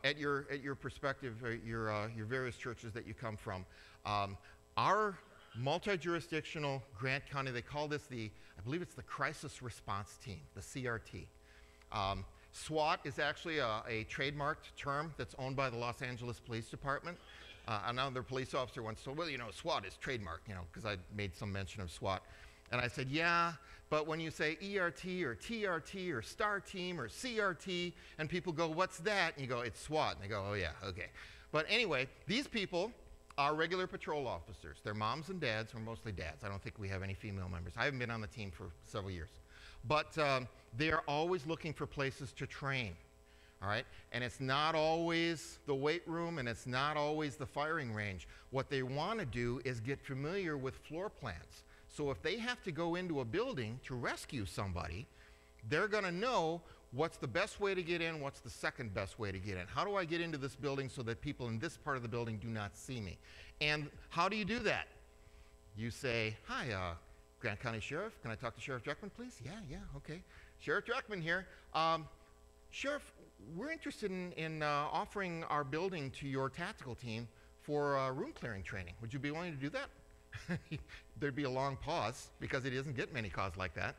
at your perspective, your various churches that you come from, our multi-jurisdictional Grant County, they call this I believe it's the Crisis Response Team, the CRT. SWAT is actually a trademarked term that's owned by the Los Angeles Police Department. Another police officer once told, well, you know, SWAT is trademarked, you know, because I made some mention of SWAT. And I said, yeah, but when you say ERT or TRT or STAR Team or CRT, and people go, what's that? And you go, it's SWAT. And they go, oh yeah, okay. But anyway, these people are regular patrol officers. They're moms and dads, or mostly dads. I don't think we have any female members. I haven't been on the team for several years. But they are always looking for places to train, all right? And it's not always the weight room, and it's not always the firing range. What they want to do is get familiar with floor plans. So if they have to go into a building to rescue somebody, they're going to know what's the best way to get in, what's the second best way to get in. How do I get into this building so that people in this part of the building do not see me? And how do you do that? You say, hi, Grant County Sheriff, can I talk to Sheriff Dreckman, please? Yeah, okay. Sheriff Dreckman here. Sheriff, we're interested in offering our building to your tactical team for room clearing training. Would you be willing to do that? There'd be a long pause because it doesn't get many calls like that.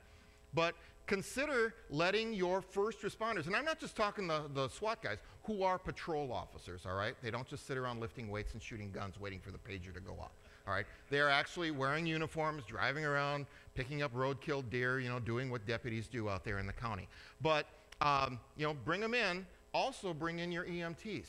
But consider letting your first responders, and I'm not just talking the SWAT guys, who are patrol officers, all right? They don't just sit around lifting weights and shooting guns waiting for the pager to go off, all right? They are actually wearing uniforms, driving around, picking up roadkill deer, you know, doing what deputies do out there in the county. But, you know, bring them in. Also bring in your EMTs.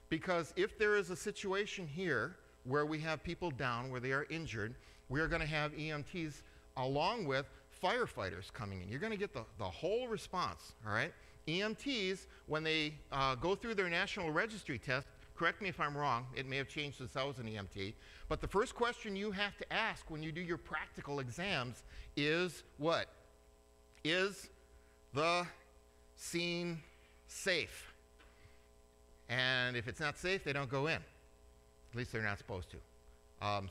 Because if there is a situation here where we have people down, where they are injured, we are going to have EMTs along with firefighters coming in. You're going to get the whole response, all right? EMTs, when they go through their national registry test, correct me if I'm wrong, it may have changed since I was an EMT, but the first question you have to ask when you do your practical exams is what? Is the scene safe? And if it's not safe, they don't go in. At least they're not supposed to.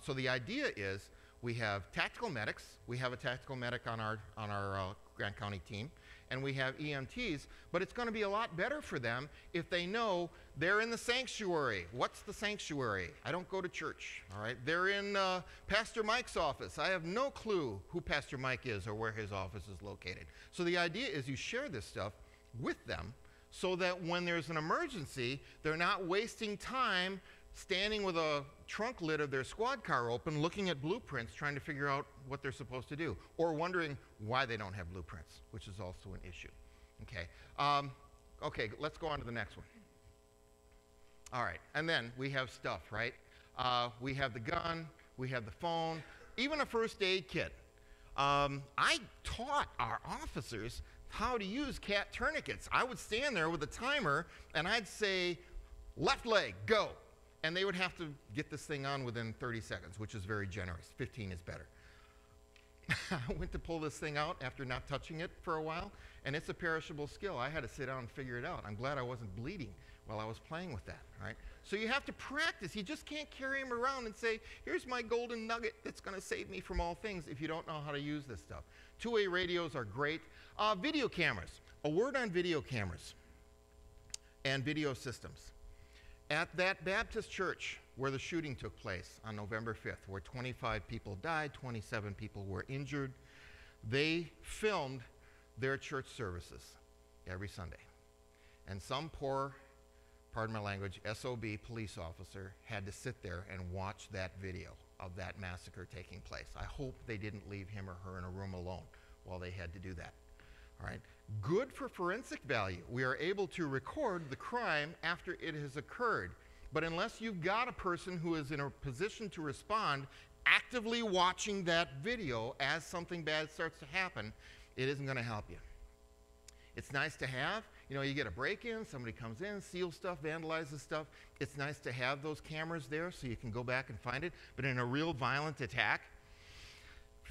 So the idea is we have tactical medics. We have a tactical medic on our Grant County team, and we have EMTs, but it's going to be a lot better for them if they know they're in the sanctuary. What's the sanctuary? I don't go to church, all right? They're in Pastor Mike's office. I have no clue who Pastor Mike is or where his office is located. So the idea is you share this stuff with them so that when there's an emergency, they're not wasting time standing with a trunk lid of their squad car open, looking at blueprints, trying to figure out what they're supposed to do, or wondering why they don't have blueprints, which is also an issue. Okay, okay, let's go on to the next one. All right, and then we have stuff, right? We have the gun, we have the phone, even a first aid kit. I taught our officers how to use cat tourniquets. I would stand there with a timer, and I'd say, left leg, go. And they would have to get this thing on within 30 seconds, which is very generous. 15 is better. I went to pull this thing out after not touching it for a while, and it's a perishable skill. I had to sit down and figure it out. I'm glad I wasn't bleeding while I was playing with that, right? So you have to practice. You just can't carry him around and say, here's my golden nugget that's going to save me from all things if you don't know how to use this stuff. Two-way radios are great. Video cameras. A word on video cameras and video systems. At that Baptist church where the shooting took place on November 5th, where 25 people died, 27 people were injured, they filmed their church services every Sunday. And some poor, pardon my language, SOB police officer had to sit there and watch that video of that massacre taking place. I hope they didn't leave him or her in a room alone while they had to do that. All right. Good for forensic value. We are able to record the crime after it has occurred. But unless you've got a person who is in a position to respond, actively watching that video as something bad starts to happen, it isn't going to help you. It's nice to have. You know, you get a break-in, somebody comes in, steals stuff, vandalizes stuff. It's nice to have those cameras there so you can go back and find it. But in a real violent attack,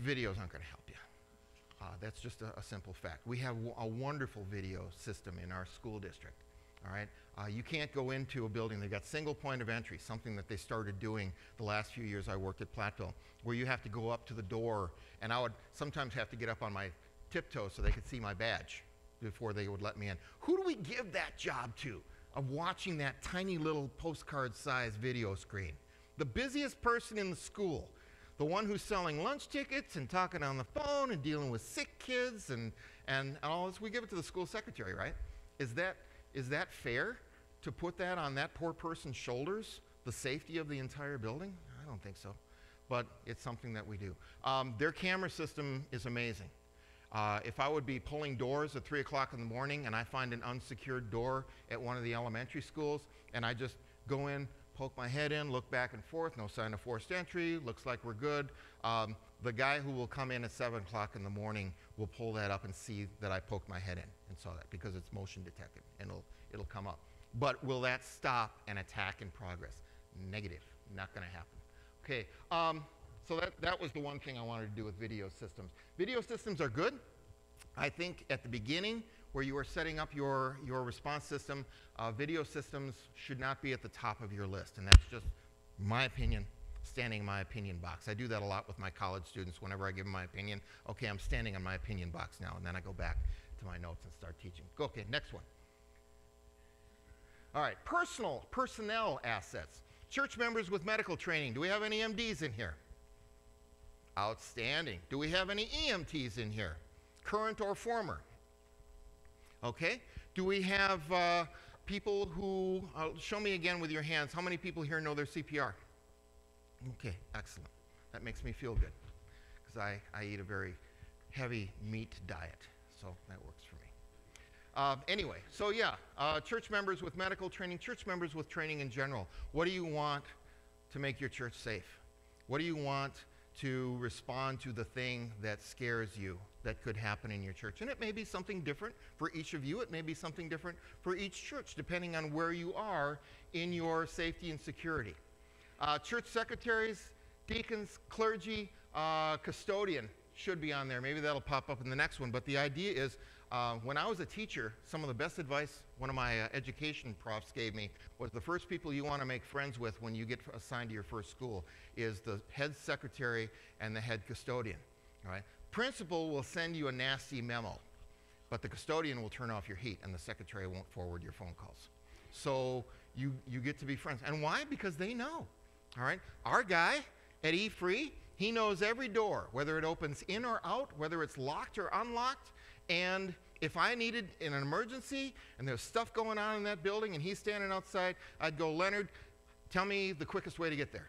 videos aren't going to help you. That's just a simple fact. We have a wonderful video system in our school district, all right? You can't go into a building. They've got single point of entry, something that they started doing the last few years I worked at Platteville, where you have to go up to the door, and I would sometimes have to get up on my tiptoes so they could see my badge before they would let me in. Who do we give that job to, of watching that tiny little postcard-sized video screen? The busiest person in the school. The one who's selling lunch tickets and talking on the phone and dealing with sick kids and all this, we give it to the school secretary, right? Is that fair to put that on that poor person's shoulders, the safety of the entire building? I don't think so, but it's something that we do. Their camera system is amazing. If I would be pulling doors at 3 o'clock in the morning and I find an unsecured door at one of the elementary schools and I just go in, poke my head in, look back and forth, no sign of forced entry, looks like we're good. The guy who will come in at 7 o'clock in the morning will pull that up and see that I poked my head in and saw that because it's motion detected and it'll come up. But will that stop an attack in progress? Negative, not going to happen. Okay, so that was the one thing I wanted to do with video systems. Video systems are good. I think at the beginning, where you are setting up your response system, video systems should not be at the top of your list. And that's just my opinion, standing in my opinion box. I do that a lot with my college students whenever I give them my opinion. Okay, I'm standing on my opinion box now, and then I go back to my notes and start teaching. Okay, next one. All right, personnel assets. Church members with medical training. Do we have any MDs in here? Outstanding. Do we have any EMTs in here? current or former? Okay. Do we have people who, show me again with your hands, how many people here know their CPR? Okay, excellent. That makes me feel good because I eat a very heavy meat diet, so that works for me. Anyway, so yeah, church members with medical training, church members with training in general. What do you want to make your church safe? What do you want to respond to the thing that scares you that could happen in your church? And it may be something different for each of you. It may be something different for each church, depending on where you are in your safety and security. Church secretaries, deacons, clergy, custodian should be on there. Maybe that'll pop up in the next one. But the idea is, when I was a teacher, some of the best advice one of my education profs gave me was the first people you want to make friends with when you get assigned to your first school is the head secretary and the head custodian. All right? Principal will send you a nasty memo, but the custodian will turn off your heat and the secretary won't forward your phone calls. So you get to be friends. And why? Because they know. All right? Our guy at E-Free, he knows every door, whether it opens in or out, whether it's locked or unlocked. And if I needed in an emergency and there's stuff going on in that building and he's standing outside, I'd go, Leonard, tell me the quickest way to get there.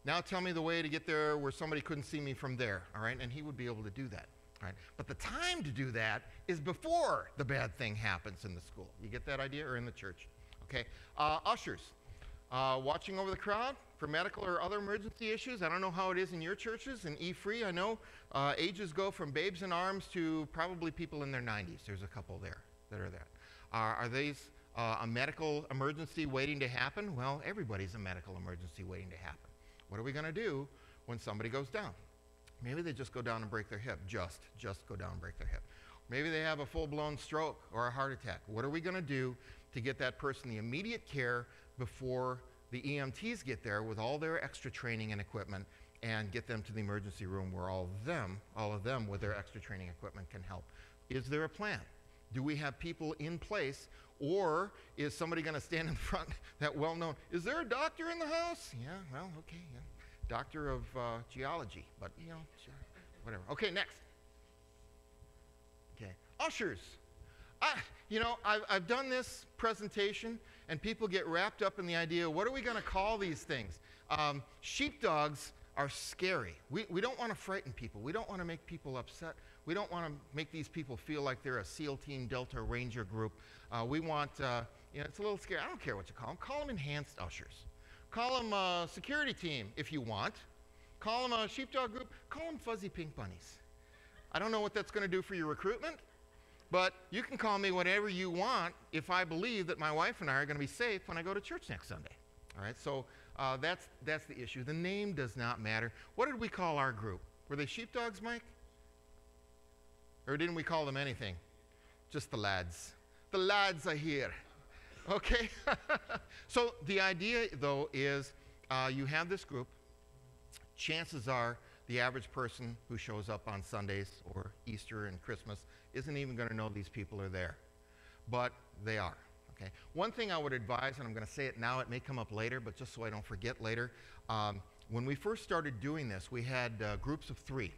Now tell me the way to get there where somebody couldn't see me from there, all right? And he would be able to do that, all right? But the time to do that is before the bad thing happens in the school. You get that idea? Or in the church, okay? Ushers, watching over the crowd for medical or other emergency issues. I don't know how it is in your churches. In E-Free, I know ages go from babes in arms to probably people in their 90s. There's a couple there that are there. Are these a medical emergency waiting to happen? Well, everybody's a medical emergency waiting to happen. What are we going to do when somebody goes down? Maybe they just go down and break their hip. Just go down and break their hip. Maybe they have a full-blown stroke or a heart attack. What are we going to do to get that person the immediate care before the EMTs get there with all their extra training and equipment and get them to the emergency room where all of them with their extra training equipment can help? Is there a plan? Do we have people in place, or is somebody going to stand in front, that well-known, is there a doctor in the house? Yeah, well, okay, yeah. Doctor of geology, but, you know, sure, whatever. Okay, next. Okay, ushers. I've done this presentation, and people get wrapped up in the idea, what are we going to call these things? Sheepdogs are scary. We don't want to frighten people. We don't want to make people upset. We don't want to make these people feel like they're a SEAL Team Delta Ranger group. We want, it's a little scary. I don't care what you call them. Call them enhanced ushers. Call them a security team if you want. Call them a sheepdog group. Call them fuzzy pink bunnies. I don't know what that's going to do for your recruitment, but you can call me whatever you want if I believe that my wife and I are going to be safe when I go to church next Sunday. All right, so that's the issue. The name does not matter. What did we call our group? Were they sheepdogs, Mike? Or didn't we call them anything? Just the lads. The lads are here. Okay? So the idea, though, is you have this group. Chances are the average person who shows up on Sundays or Easter and Christmas isn't even going to know these people are there. But they are. Okay? One thing I would advise, and I'm going to say it now, it may come up later, but just so I don't forget later, when we first started doing this, we had groups of 3.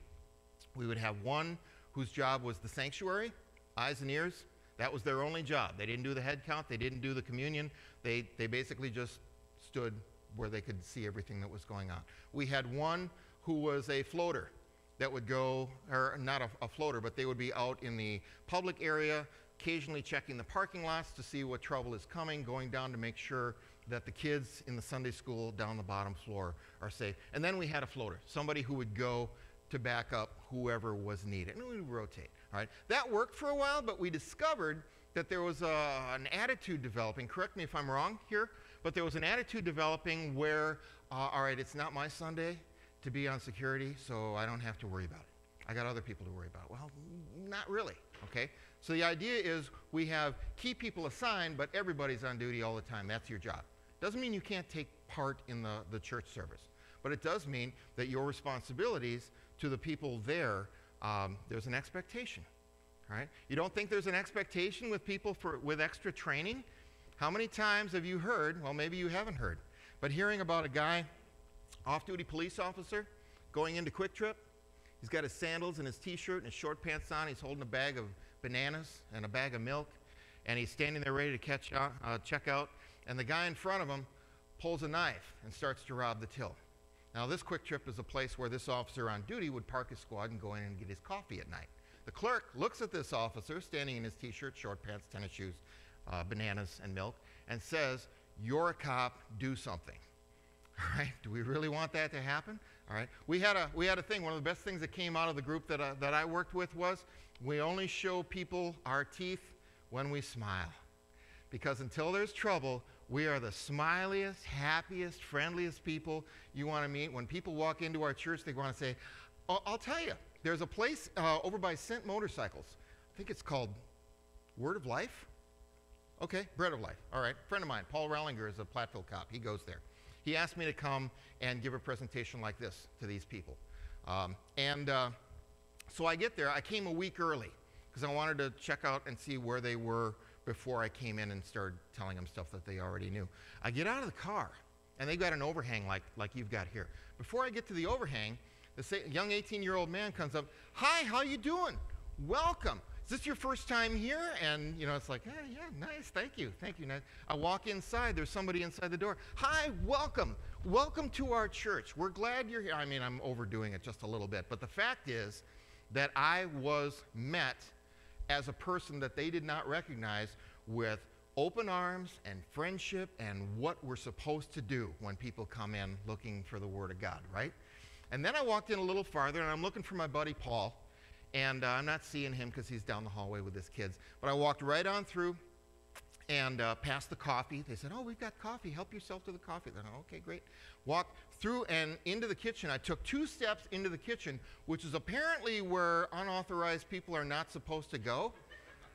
We would have one whose job was the sanctuary, eyes and ears. That was their only job. They didn't do the head count. They didn't do the communion. They basically just stood where they could see everything that was going on. We had one who was a floater that would go, or not a floater, but they would be out in the public area, occasionally checking the parking lots to see what trouble is coming, going down to make sure that the kids in the Sunday school down the bottom floor are safe. And then we had a floater, somebody who would go to back up whoever was needed. And we would rotate, all right? That worked for a while, but we discovered that there was an attitude developing. Correct me if I'm wrong here, but there was an attitude developing where, all right, it's not my Sunday to be on security, so I don't have to worry about it. I got other people to worry about. Well, not really, okay? So the idea is we have key people assigned, but everybody's on duty all the time. That's your job. Doesn't mean you can't take part in the church service, but it does mean that your responsibilities to the people there, there's an expectation, right? You don't think there's an expectation with people with extra training? How many times have you heard, well, maybe you haven't heard, but hearing about a guy, off-duty police officer, going into Quick Trip, He's got his sandals and his T-shirt and his short pants on. He's holding a bag of bananas and a bag of milk, and he's standing there ready to check out. And the guy in front of him pulls a knife and starts to rob the till. Now, this Quick Trip is a place where this officer on duty would park his squad and go in and get his coffee at night. The clerk looks at this officer standing in his T-shirt, short pants, tennis shoes, bananas, and milk, and says, "You're a cop, do something." All right, do we really want that to happen? All right, we had a thing. One of the best things that came out of the group that I worked with was we only show people our teeth when we smile. Because until there's trouble, we are the smiliest, happiest, friendliest people you want to meet. When people walk into our church, they want to say, I'll tell you, there's a place over by Cent Motorcycles. I think it's called Word of Life? Okay, Bread of Life. All right, a friend of mine, Paul Rellinger, is a Platteville cop. He goes there. He asked me to come and give a presentation like this to these people. So I get there. I came a week early because I wanted to check out and see where they were before I came in and started telling them stuff that they already knew. I get out of the car, and they've got an overhang like you've got here. Before I get to the overhang, the young 18-year-old man comes up. "Hi, how you doing? Welcome. Is this your first time here?" And, it's like, "Hey, yeah, nice, thank you. Nice." I walk inside. There's somebody inside the door. "Hi, welcome. Welcome to our church. We're glad you're here." I mean, I'm overdoing it just a little bit, but the fact is that I was met as a person that they did not recognize with open arms and friendship and what we're supposed to do when people come in looking for the Word of God, right? And then I walked in a little farther, and I'm looking for my buddy Paul, and I'm not seeing him because he's down the hallway with his kids. But I walked right on through and past the coffee. They said, "Oh, we've got coffee. Help yourself to the coffee." Then, "Okay, great." Walked through and into the kitchen. I took 2 steps into the kitchen, which is apparently where unauthorized people are not supposed to go.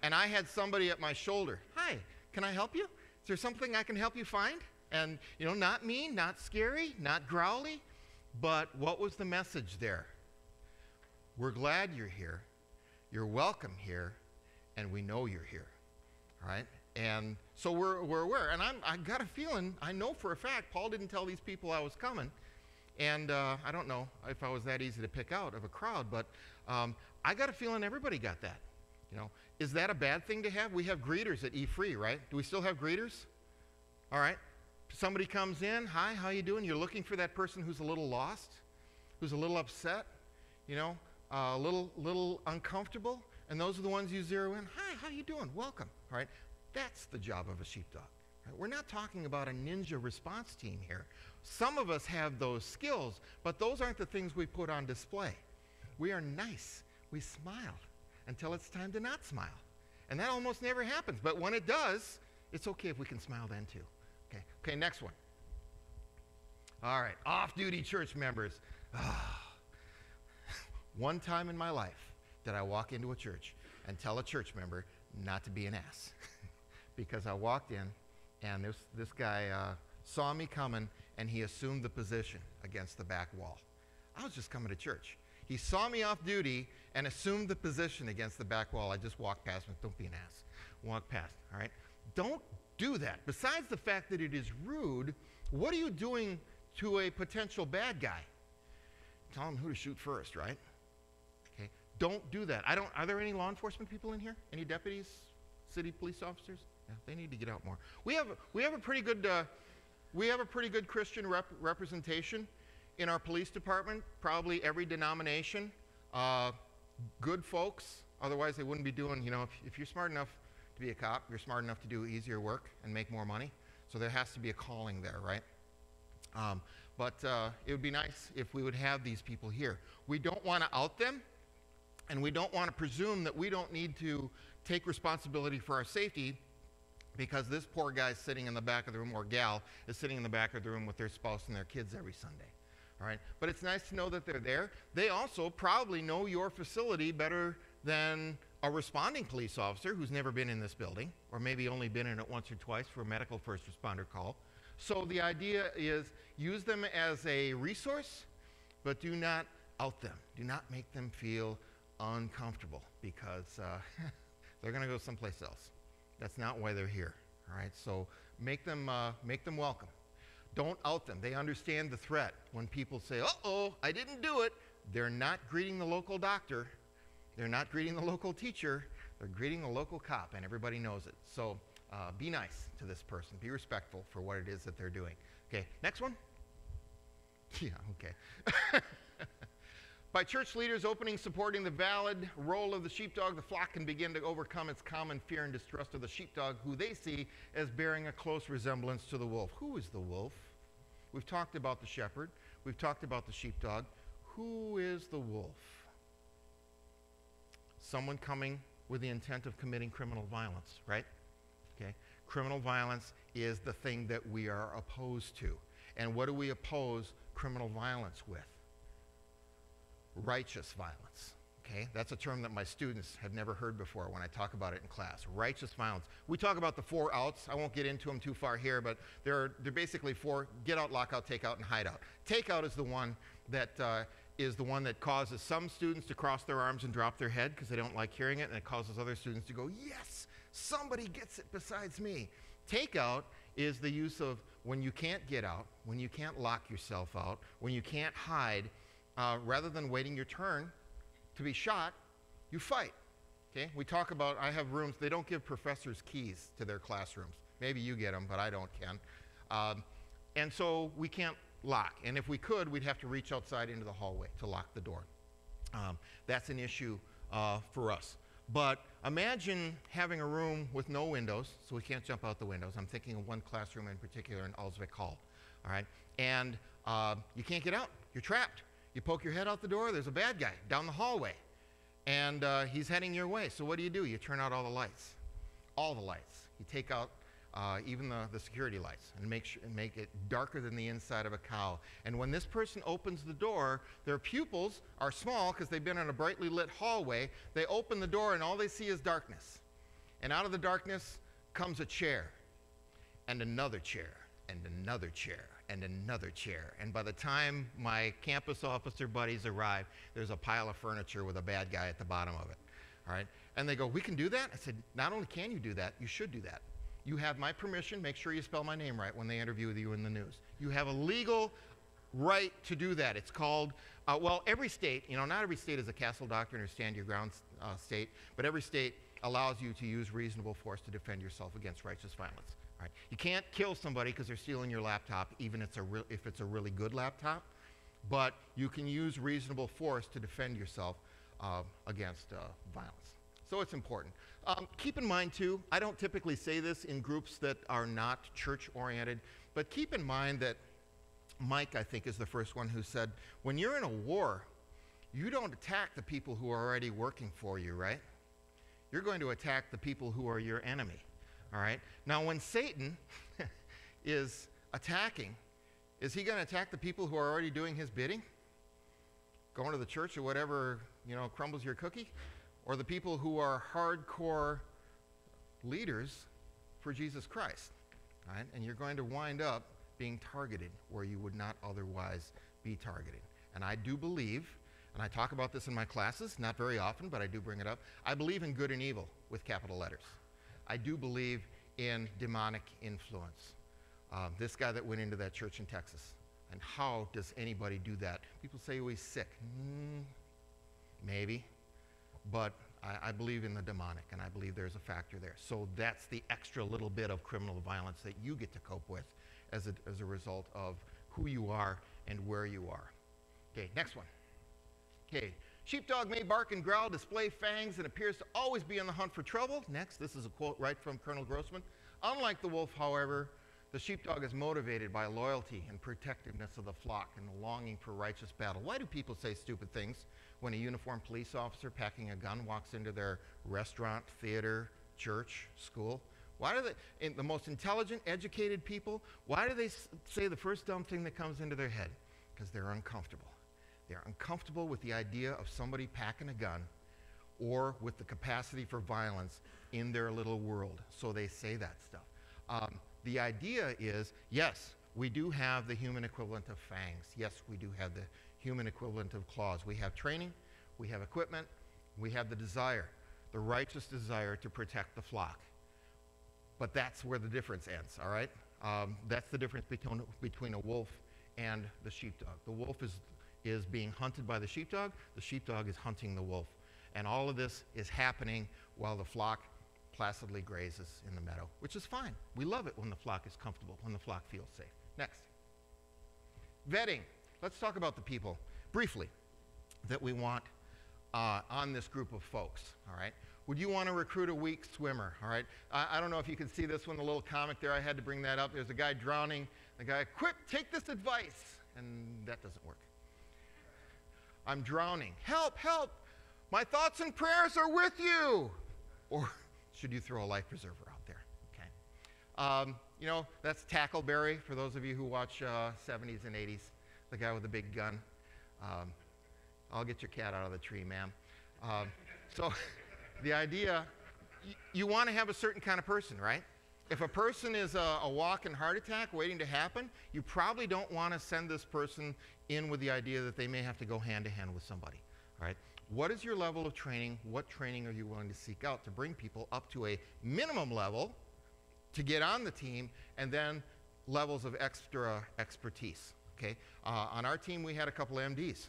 And I had somebody at my shoulder. "Hi, can I help you? Is there something I can help you find?" And, not mean, not scary, not growly, but what was the message there? We're glad you're here. You're welcome here, and we know you're here, all right? And so we're aware. And I got a feeling, I know for a fact, Paul didn't tell these people I was coming. And I don't know if I was that easy to pick out of a crowd, but I got a feeling everybody got that. Is that a bad thing to have? We have greeters at E-Free, right? Do we still have greeters? All right. Somebody comes in. "Hi, how you doing?" You're looking for that person who's a little lost, who's a little upset, a little uncomfortable, and those are the ones you zero in. "Hi, how you doing? Welcome." All right. That's the job of a sheepdog. Right? We're not talking about a ninja response team here. Some of us have those skills, but those aren't the things we put on display. We are nice. We smile until it's time to not smile. And that almost never happens. But when it does, it's okay if we can smile then too. Okay, next one. All right, off-duty church members. One time in my life did I walk into a church and tell a church member not to be an ass. Because I walked in, and this guy saw me coming, and he assumed the position against the back wall. I was just coming to church. He saw me off duty and assumed the position against the back wall. I just walked past him. "Don't be an ass." Walk past, all right? Don't do that. Besides the fact that it is rude, what are you doing to a potential bad guy? Tell him who to shoot first, right? Okay. Don't do that. Are there any law enforcement people in here? Any deputies, city police officers? Yeah, they need to get out more. We have a pretty good Christian representation in our police department. Probably every denomination. Good folks. Otherwise, they wouldn't be doing. If you're smart enough to be a cop, you're smart enough to do easier work and make more money. So there has to be a calling there, right? But it would be nice if we would have these people here. We don't want to out them, and we don't want to presume that we don't need to take responsibility for our safety because this poor guy's sitting in the back of the room, or gal is sitting in the back of the room with their spouse and their kids every Sunday. All right? But it's nice to know that they're there. They also probably know your facility better than a responding police officer who's never been in this building, or maybe only been in it once or twice for a medical first responder call. So the idea is use them as a resource, but do not out them. Do not make them feel uncomfortable because they're going to go someplace else. That's not why they're here. All right, so make them welcome. Don't out them. They understand the threat. When people say, "Uh-oh, I didn't do it," they're not greeting the local doctor. They're not greeting the local teacher. They're greeting the local cop, and everybody knows it. So be nice to this person. Be respectful for what it is that they're doing. Okay, next one. Yeah, okay. By church leaders opening, supporting the valid role of the sheepdog, the flock can begin to overcome its common fear and distrust of the sheepdog, who they see as bearing a close resemblance to the wolf. Who is the wolf? We've talked about the shepherd. We've talked about the sheepdog. Who is the wolf? Someone coming with the intent of committing criminal violence, right? Okay. Criminal violence is the thing that we are opposed to. And what do we oppose criminal violence with? Righteous violence. Okay? That's a term that my students have never heard before when I talk about it in class. Righteous violence. We talk about the 4 outs. I won't get into them too far here, but they're basically 4: get out, lock out, take out, and hide out. Take out is the one that causes some students to cross their arms and drop their head because they don't like hearing it, and it causes other students to go, yes, somebody gets it besides me. Take out is the use of when you can't get out, when you can't lock yourself out, when you can't hide. Rather than waiting your turn to be shot, you fight. Okay? We talk about, I have rooms, they don't give professors keys to their classrooms. Maybe you get them, but I don't, Ken. And so we can't lock. And if we could, we'd have to reach outside into the hallway to lock the door. That's an issue for us. But imagine having a room with no windows, so we can't jump out the windows. I'm thinking of one classroom in particular in Alsvik Hall. All right? And you can't get out. You're trapped. You poke your head out the door, there's a bad guy down the hallway, and he's heading your way. So what do? You turn out all the lights. All the lights. You take out even the security lights and make it darker than the inside of a cow. And when this person opens the door, their pupils are small because they've been in a brightly lit hallway. They open the door and all they see is darkness. And out of the darkness comes a chair, and another chair, and another chair, and another chair. And by the time my campus officer buddies arrive, there's a pile of furniture with a bad guy at the bottom of it. All right? And they go, we can do that? I said, not only can you do that, you should do that. You have my permission. Make sure you spell my name right when they interview you in the news. You have a legal right to do that. It's called, well, every state, not every state is a castle doctrine or stand your ground state, but every state allows you to use reasonable force to defend yourself against righteous violence. Right. You can't kill somebody because they're stealing your laptop, even if it's a really good laptop, but you can use reasonable force to defend yourself against violence. So it's important. Keep in mind, too, I don't typically say this in groups that are not church-oriented, but keep in mind that Mike, I think, is the first one who said, when you're in a war, you don't attack the people who are already working for you, right? You're going to attack the people who are your enemy. All right? Now, when Satan is attacking, is he going to attack the people who are already doing his bidding? Going to the church or whatever, crumbles your cookie? Or the people who are hardcore leaders for Jesus Christ? All right? And you're going to wind up being targeted where you would not otherwise be targeted. And I do believe, and I talk about this in my classes, not very often, but I do bring it up, I believe in good and evil with capital letters. I do believe in demonic influence. This guy that went into that church in Texas. And how does anybody do that? People say, oh, he's sick. Maybe. But I believe in the demonic, and I believe there's a factor there. So that's the extra little bit of criminal violence that you get to cope with as a result of who you are and where you are. Okay, next one. Okay. Sheepdog may bark and growl, display fangs, and appears to always be on the hunt for trouble. Next, this is a quote right from Colonel Grossman. Unlike the wolf, however, the sheepdog is motivated by loyalty and protectiveness of the flock and the longing for righteous battle. Why do people say stupid things when a uniformed police officer packing a gun walks into their restaurant, theater, church, school? Why do they, the most intelligent, educated people, why do they say the first dumb thing that comes into their head? Because they're uncomfortable. They're uncomfortable with the idea of somebody packing a gun or with the capacity for violence in their little world. So they say that stuff. The idea is, yes, we do have the human equivalent of fangs. Yes, we do have the human equivalent of claws. We have training, we have equipment, we have the desire, the righteous desire to protect the flock. But that's where the difference ends, all right? That's the difference between a wolf and the sheepdog. The wolf is being hunted by the sheepdog is hunting the wolf. And all of this is happening while the flock placidly grazes in the meadow, which is fine. We love it when the flock is comfortable, when the flock feels safe. Next. Vetting. Let's talk about the people, briefly, that we want on this group of folks, all right? Would you want to recruit a weak swimmer, all right? I don't know if you can see this one, the little comic there. I had to bring that up. There's a guy drowning. The guy, quick, take this advice. And that doesn't work. I'm drowning. Help, help. My thoughts and prayers are with you. Or should you throw a life preserver out there? Okay. You know, that's Tackleberry, for those of you who watch 70s and 80s, the guy with the big gun. I'll get your cat out of the tree, ma'am. So the idea, you want to have a certain kind of person, right? If a person is a walking heart attack waiting to happen, you probably don't want to send this person in with the idea that they may have to go hand-to-hand with somebody, all right? What is your level of training? What training are you willing to seek out to bring people up to a minimum level to get on the team, and then levels of extra expertise, okay? On our team, we had a couple of MDs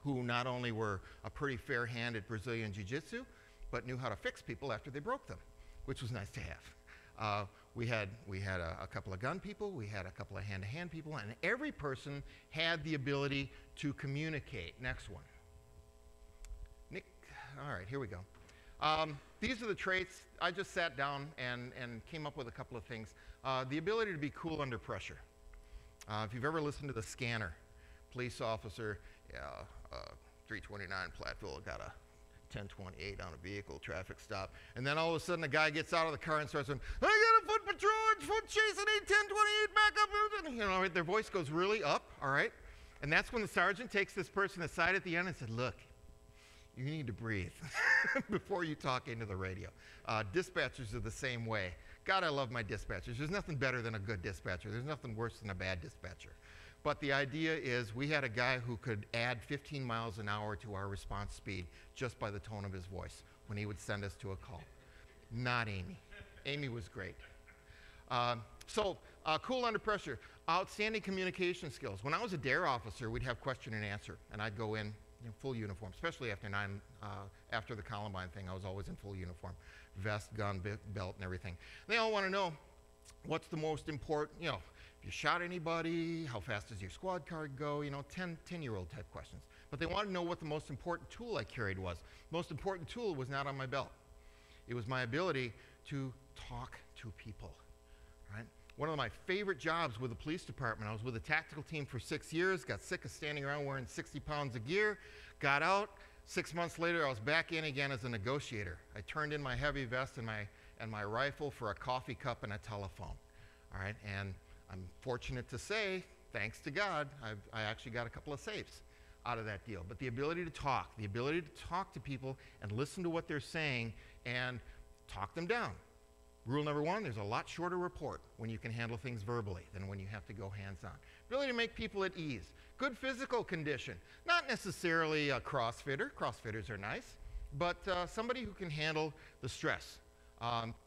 who not only were a pretty fair-handed Brazilian Jiu-Jitsu, but knew how to fix people after they broke them, which was nice to have. We had a couple of gun people, we had a couple of hand-to-hand people, and every person had the ability to communicate. Next one. Nick, all right, here we go. These are the traits. I just sat down and came up with a couple of things. The ability to be cool under pressure. If you've ever listened to The Scanner, police officer, 329 Platteville, got a 1028 on a vehicle, traffic stop. And then all of a sudden, a guy gets out of the car and starts saying, I got a foot patrol, foot chasing 1028, back up. You know, their voice goes really up, all right? And that's when the sergeant takes this person aside at the end and said, look, you need to breathe before you talk into the radio. Dispatchers are the same way. God, I love my dispatchers. There's nothing better than a good dispatcher. There's nothing worse than a bad dispatcher. But the idea is we had a guy who could add 15 miles an hour to our response speed just by the tone of his voice when he would send us to a call. Not Amy. Amy was great. Cool under pressure. Outstanding communication skills. When I was a DARE officer, we'd have question and answer, and I'd go in full uniform, especially after the Columbine thing. I was always in full uniform, vest, gun, belt, and everything. They all want to know what's the most important, if you shot anybody, how fast does your squad car go, 10-year-old type questions. But they wanted to know what the most important tool I carried was. The most important tool was not on my belt. It was my ability to talk to people, right? One of my favorite jobs with the police department, I was with a tactical team for 6 years, got sick of standing around wearing 60 pounds of gear, got out. 6 months later, I was back in again as a negotiator. I turned in my heavy vest and my rifle for a coffee cup and a telephone, all right? And I'm fortunate to say, thanks to God, I actually got a couple of saves out of that deal. But the ability to talk to people and listen to what they're saying and talk them down. Rule number one, there's a lot shorter report when you can handle things verbally than when you have to go hands-on. Ability to make people at ease. Good physical condition. Not necessarily a CrossFitter. CrossFitters are nice. But somebody who can handle the stress.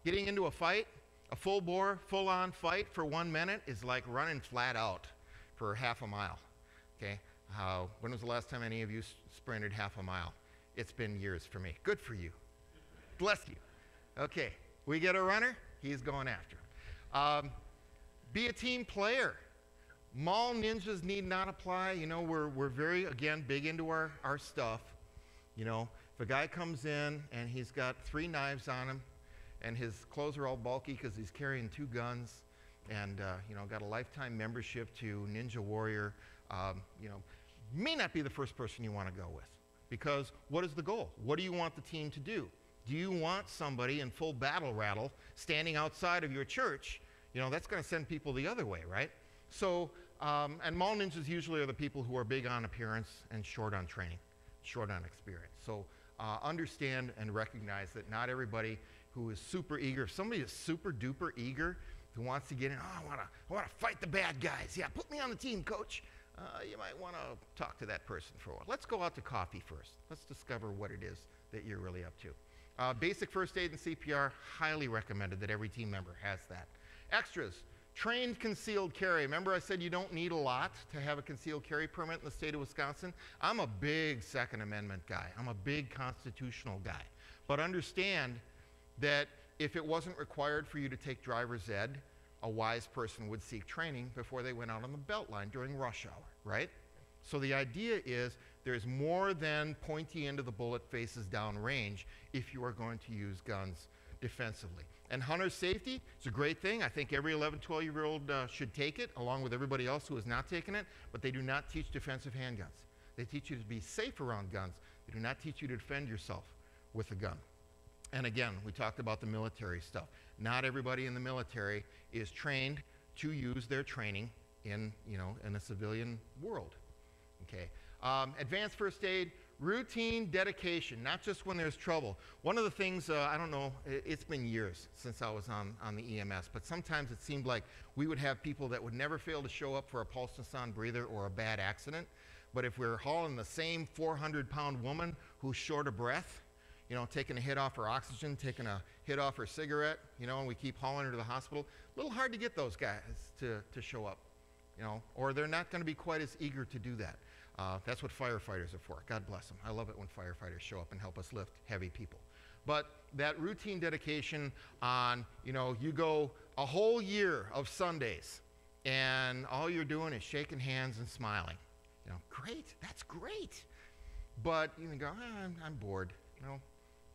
Getting into a fight, a full-bore, full-on fight for 1 minute is like running flat out for half a mile. Okay? When was the last time any of you sprinted half a mile? It's been years for me. Good for you. Bless you. Okay. We get a runner, he's going after him. Be a team player. Mall ninjas need not apply. We're very, again, big into our stuff. If a guy comes in and he's got 3 knives on him and his clothes are all bulky because he's carrying 2 guns and, got a lifetime membership to Ninja Warrior, may not be the first person you want to go with. Because what is the goal? What do you want the team to do? Do you want somebody in full battle rattle standing outside of your church? That's going to send people the other way, right? So, and mall ninjas usually are the people who are big on appearance and short on training, short on experience. So understand and recognize that not everybody who is super eager, if somebody is super duper eager, who wants to get in, I want to fight the bad guys. Yeah, put me on the team, coach. You might want to talk to that person for a while. Let's go out to coffee first. Let's discover what it is that you're really up to. Basic first aid and CPR, highly recommended that every team member has that. Extras, Trained concealed carry. Remember I said you don't need a lot to have a concealed carry permit in the state of Wisconsin? I'm a big Second Amendment guy. I'm a big constitutional guy. But understand that if it wasn't required for you to take driver's ed, a wise person would seek training before they went out on the belt line during rush hour, right? So the idea is there's more than pointy end of the bullet faces down range if you are going to use guns defensively. And hunter safety is a great thing. I think every 11, 12-year-old should take it, along with everybody else who has not taken it, but they do not teach defensive handguns. They teach you to be safe around guns. They do not teach you to defend yourself with a gun. And again, we talked about the military stuff. Not everybody in the military is trained to use their training in a civilian world. Okay. Advanced first aid, routine dedication, not just when there's trouble. One of the things, I don't know, it's been years since I was on the EMS, but sometimes it seemed like we would have people that would never fail to show up for a pulse on breather or a bad accident. But if we're hauling the same 400-pound woman who's short of breath, taking a hit off her oxygen, taking a hit off her cigarette, and we keep hauling her to the hospital, a little hard to get those guys to show up, or they're not going to be quite as eager to do that. That's what firefighters are for. God bless them. I love it when firefighters show up and help us lift heavy people. But that routine dedication on, you go a whole year of Sundays and all you're doing is shaking hands and smiling. Great, that's great. But you can go, I'm bored.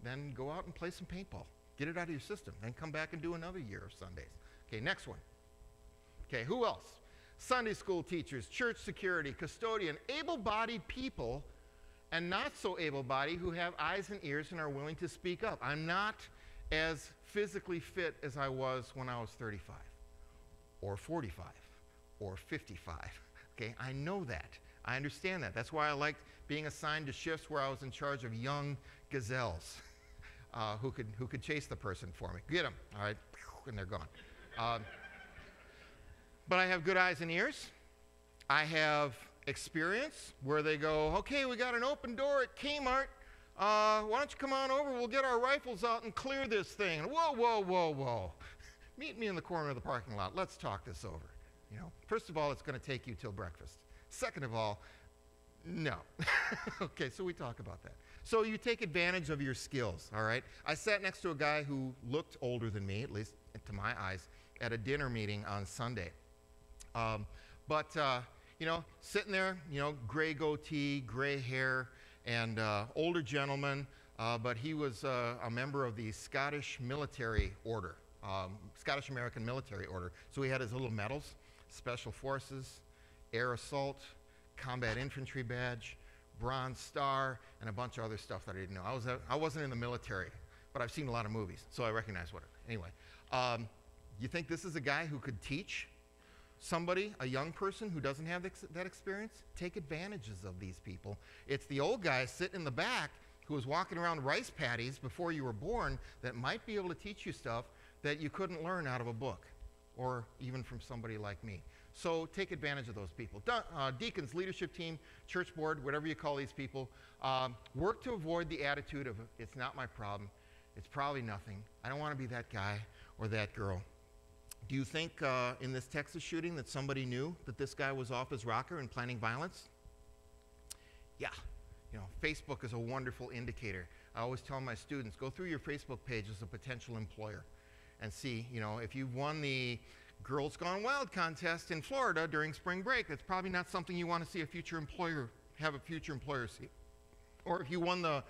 Then go out and play some paintball. Get it out of your system. Then come back and do another year of Sundays. Okay, next one. Okay, who else? Sunday school teachers, church security, custodian, able-bodied people, and not so able-bodied who have eyes and ears and are willing to speak up. I'm not as physically fit as I was when I was 35 or 45 or 55. Okay, I know that. I understand that. That's why I liked being assigned to shifts where I was in charge of young gazelles who could chase the person for me. Get them, all right, and they're gone. But I have good eyes and ears. I have experience where they go, okay, we got an open door at Kmart. Why don't you come on over? We'll get our rifles out and clear this thing. And whoa, whoa, whoa, whoa. Meet me in the corner of the parking lot. Let's talk this over. First of all, it's going to take you till breakfast. Second of all, no. Okay, so we talk about that. So you take advantage of your skills, all right? I sat next to a guy who looked older than me, at least to my eyes, at a dinner meeting on Sunday. Sitting there, gray goatee, gray hair, and older gentleman, but he was a member of the Scottish military order, Scottish American military order. So he had his little medals, Special Forces, Air Assault, Combat Infantry Badge, Bronze Star, and a bunch of other stuff that I didn't know. I wasn't in the military, but I've seen a lot of movies, so I recognize what. Anyway, you think this is a guy who could teach somebody, a young person who doesn't have that experience? Take advantages of these people. It's the old guy sitting in the back who was walking around rice paddies before you were born that might be able to teach you stuff that you couldn't learn out of a book or even from somebody like me. So take advantage of those people. Deacons, leadership team, church board, whatever you call these people, work to avoid the attitude of, it's not my problem, it's probably nothing, I don't want to be that guy or that girl. Do you think in this Texas shooting that somebody knew that this guy was off his rocker and planning violence? Yeah. Facebook is a wonderful indicator. I always tell my students, go through your Facebook page as a potential employer and see, if you won the Girls Gone Wild contest in Florida during spring break, that's probably not something you want to see a future employer see. Or if you won the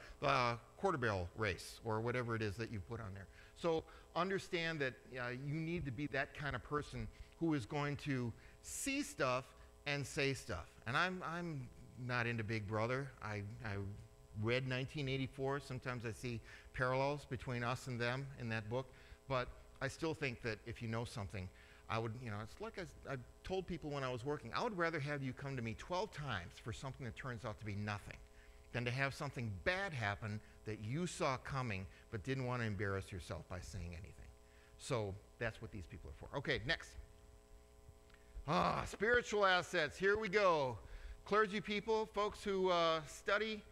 quarter barrel race or whatever it is that you put on there. So understand that you need to be that kind of person who is going to see stuff and say stuff. And I'm not into Big Brother. I read 1984. Sometimes I see parallels between us and them in that book. But I still think that if you know something, I would, it's like I told people when I was working, I would rather have you come to me 12 times for something that turns out to be nothing than to have something bad happen that you saw coming but didn't want to embarrass yourself by saying anything. So that's what these people are for. Okay, next. Spiritual assets. Here we go. Clergy people, folks who study,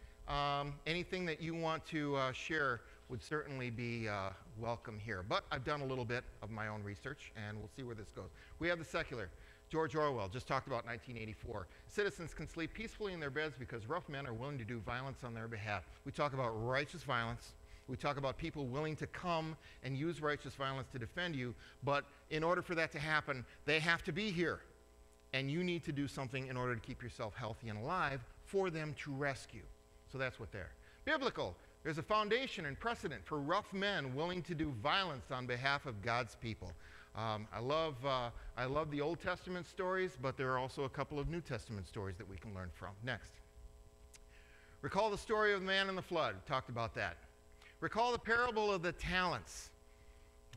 anything that you want to share would certainly be welcome here. But I've done a little bit of my own research, and we'll see where this goes. We have the secular. George Orwell just talked about 1984. Citizens can sleep peacefully in their beds because rough men are willing to do violence on their behalf. We talk about righteous violence. We talk about people willing to come and use righteous violence to defend you, but in order for that to happen, they have to be here. And you need to do something in order to keep yourself healthy and alive for them to rescue. So that's what they're. Biblical. There's a foundation and precedent for rough men willing to do violence on behalf of God's people. I love the Old Testament stories, but there are also a couple of New Testament stories that we can learn from. Next. Recall the story of the man in the flood. We talked about that. Recall the parable of the talents.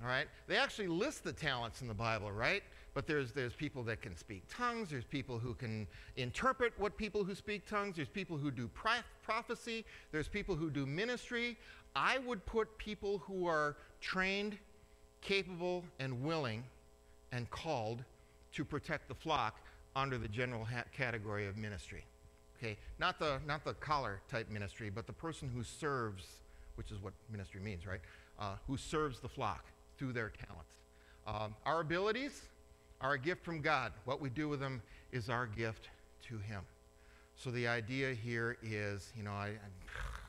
All right? They actually list the talents in the Bible, right? But there's people that can speak tongues. There's people who can interpret what people who speak tongues. There's people who do prophecy. There's people who do ministry. I would put people who are trained, capable, and willing and called to protect the flock under the general category of ministry. Okay? Not the collar type ministry, but the person who serves, which is what ministry means, right? Who serves the flock through their talents. Our abilities are a gift from God. What we do with them is our gift to Him. So the idea here is, you know,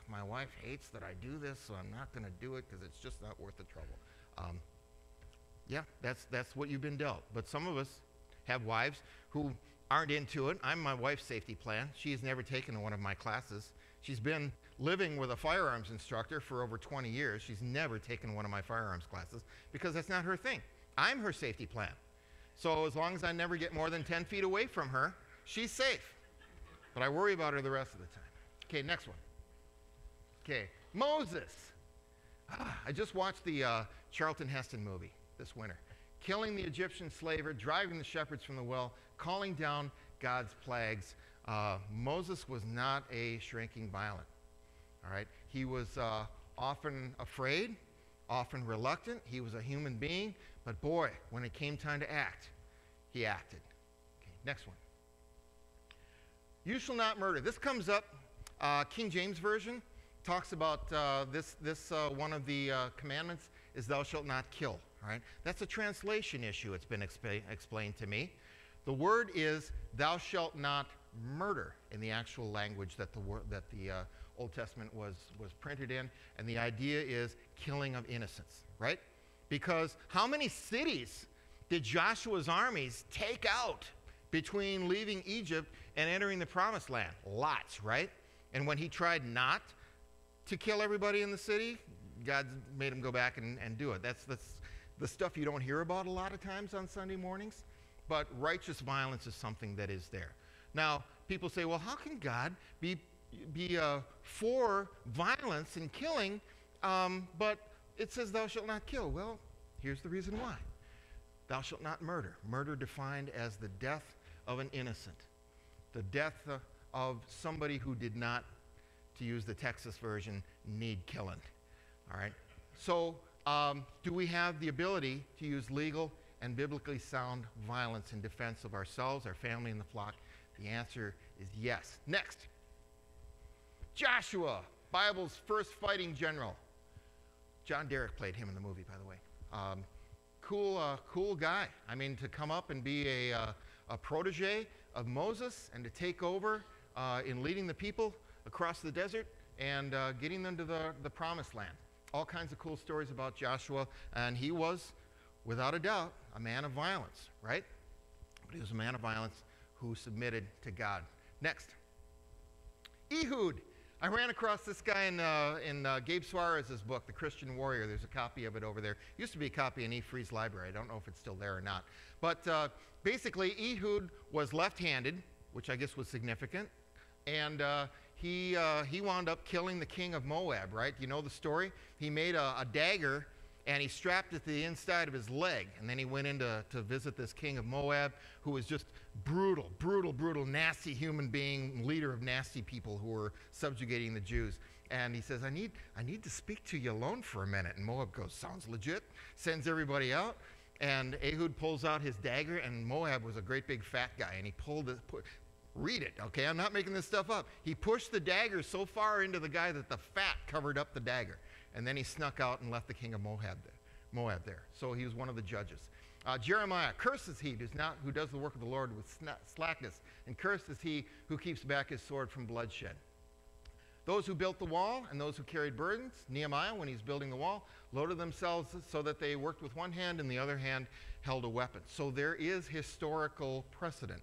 my wife hates that I do this, so I'm not going to do it because it's just not worth the trouble. Yeah, that's what you've been dealt. But some of us have wives who aren't into it. I'm my wife's safety plan. She has never taken one of my classes. She's been living with a firearms instructor for over 20 years. She's never taken one of my firearms classes because that's not her thing. I'm her safety plan. So as long as I never get more than 10 feet away from her, she's safe. But I worry about her the rest of the time. Okay, next one. Okay, Moses. I just watched the Charlton Heston movie this winter. Killing the Egyptian slaver, driving the shepherds from the well, calling down God's plagues. Moses was not a shrinking violet. All right? He was often afraid, often reluctant. He was a human being. But boy, when it came time to act, he acted. Okay, next one. You shall not murder. This comes up, King James Version talks about this one of the commandments is thou shalt not kill. All right? That's a translation issue. It's been explained to me. The word is thou shalt not murder in the actual language that the Old Testament was printed in, and the idea is killing of innocents, right? Because how many cities did Joshua's armies take out between leaving Egypt and entering the Promised Land? Lots, right? And when he tried not to kill everybody in the city, God made him go back and do it. That's the stuff you don't hear about a lot of times on Sunday mornings, but righteous violence is something that is there. Now, people say, well, how can God be for violence and killing, but it says thou shalt not kill? Well, here's the reason why. Thou shalt not murder. Murder defined as the death of an innocent. The death of somebody who did not, to use the Texas version, need killing. All right? So, do we have the ability to use legal and biblically sound violence in defense of ourselves, our family, and the flock? The answer is yes. Next. Joshua, Bible's first fighting general. John Derek played him in the movie, by the way. Cool guy. I mean, to come up and be a protege of Moses and to take over in leading the people across the desert and getting them to the Promised Land. All kinds of cool stories about Joshua, and he was, without a doubt, a man of violence, right? But he was a man of violence who submitted to God. Next. Ehud. I ran across this guy in Gabe Suarez's book, The Christian Warrior. There's a copy of it over there. Used to be a copy in E. Free's library. I don't know if it's still there or not. But basically, Ehud was left-handed, which I guess was significant. And he wound up killing the king of Moab, right? You know the story? He made a dagger, and he strapped it to the inside of his leg. And then he went in to visit this king of Moab, who was just brutal, nasty human being, leader of nasty people who were subjugating the Jews. And he says, I need to speak to you alone for a minute. And Moab goes, sounds legit. Sends everybody out. And Ehud pulls out his dagger, and Moab was a great big fat guy. And he pulled it, read it, okay? I'm not making this stuff up. He pushed the dagger so far into the guy that the fat covered up the dagger. And then he snuck out and left the king of Moab there. So he was one of the judges. Jeremiah, cursed is he who does the work of the Lord with slackness, and cursed is he who keeps back his sword from bloodshed. Those who built the wall and those who carried burdens, Nehemiah, when he's building the wall, loaded themselves so that they worked with one hand and the other hand held a weapon. So there is historical precedent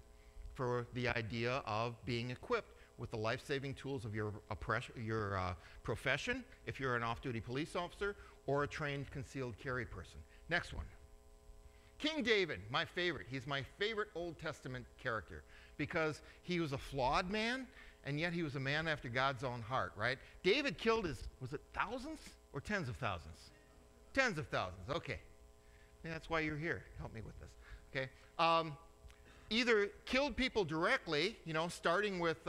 for the idea of being equipped with the life-saving tools of your profession, if you're an off-duty police officer, or a trained concealed carry person. Next one. King David, my favorite. He's my favorite Old Testament character because he was a flawed man, and yet he was a man after God's own heart, right? David killed was it thousands or tens of thousands? Tens of thousands, okay. Yeah, that's why you're here. Help me with this, okay? Either killed people directly, starting with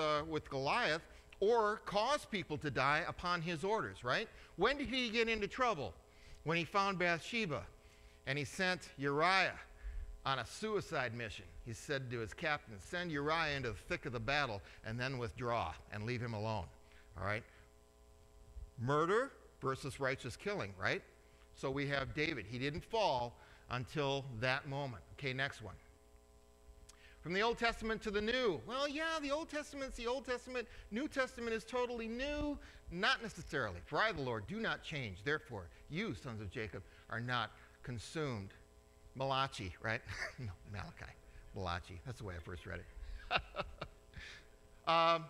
Goliath, or caused people to die upon his orders, right? When did he get into trouble? When he found Bathsheba, and he sent Uriah on a suicide mission. He said to his captain, send Uriah into the thick of the battle and then withdraw and leave him alone, all right? Murder versus righteous killing, right? So we have David. He didn't fall until that moment. Okay, next one. From the Old Testament to the New. Well, yeah, the Old Testament's the Old Testament. New Testament is totally new. Not necessarily. For I, the Lord, do not change. Therefore, you, sons of Jacob, are not consumed. Malachi, right? No, Malachi. Malachi. That's the way I first read it.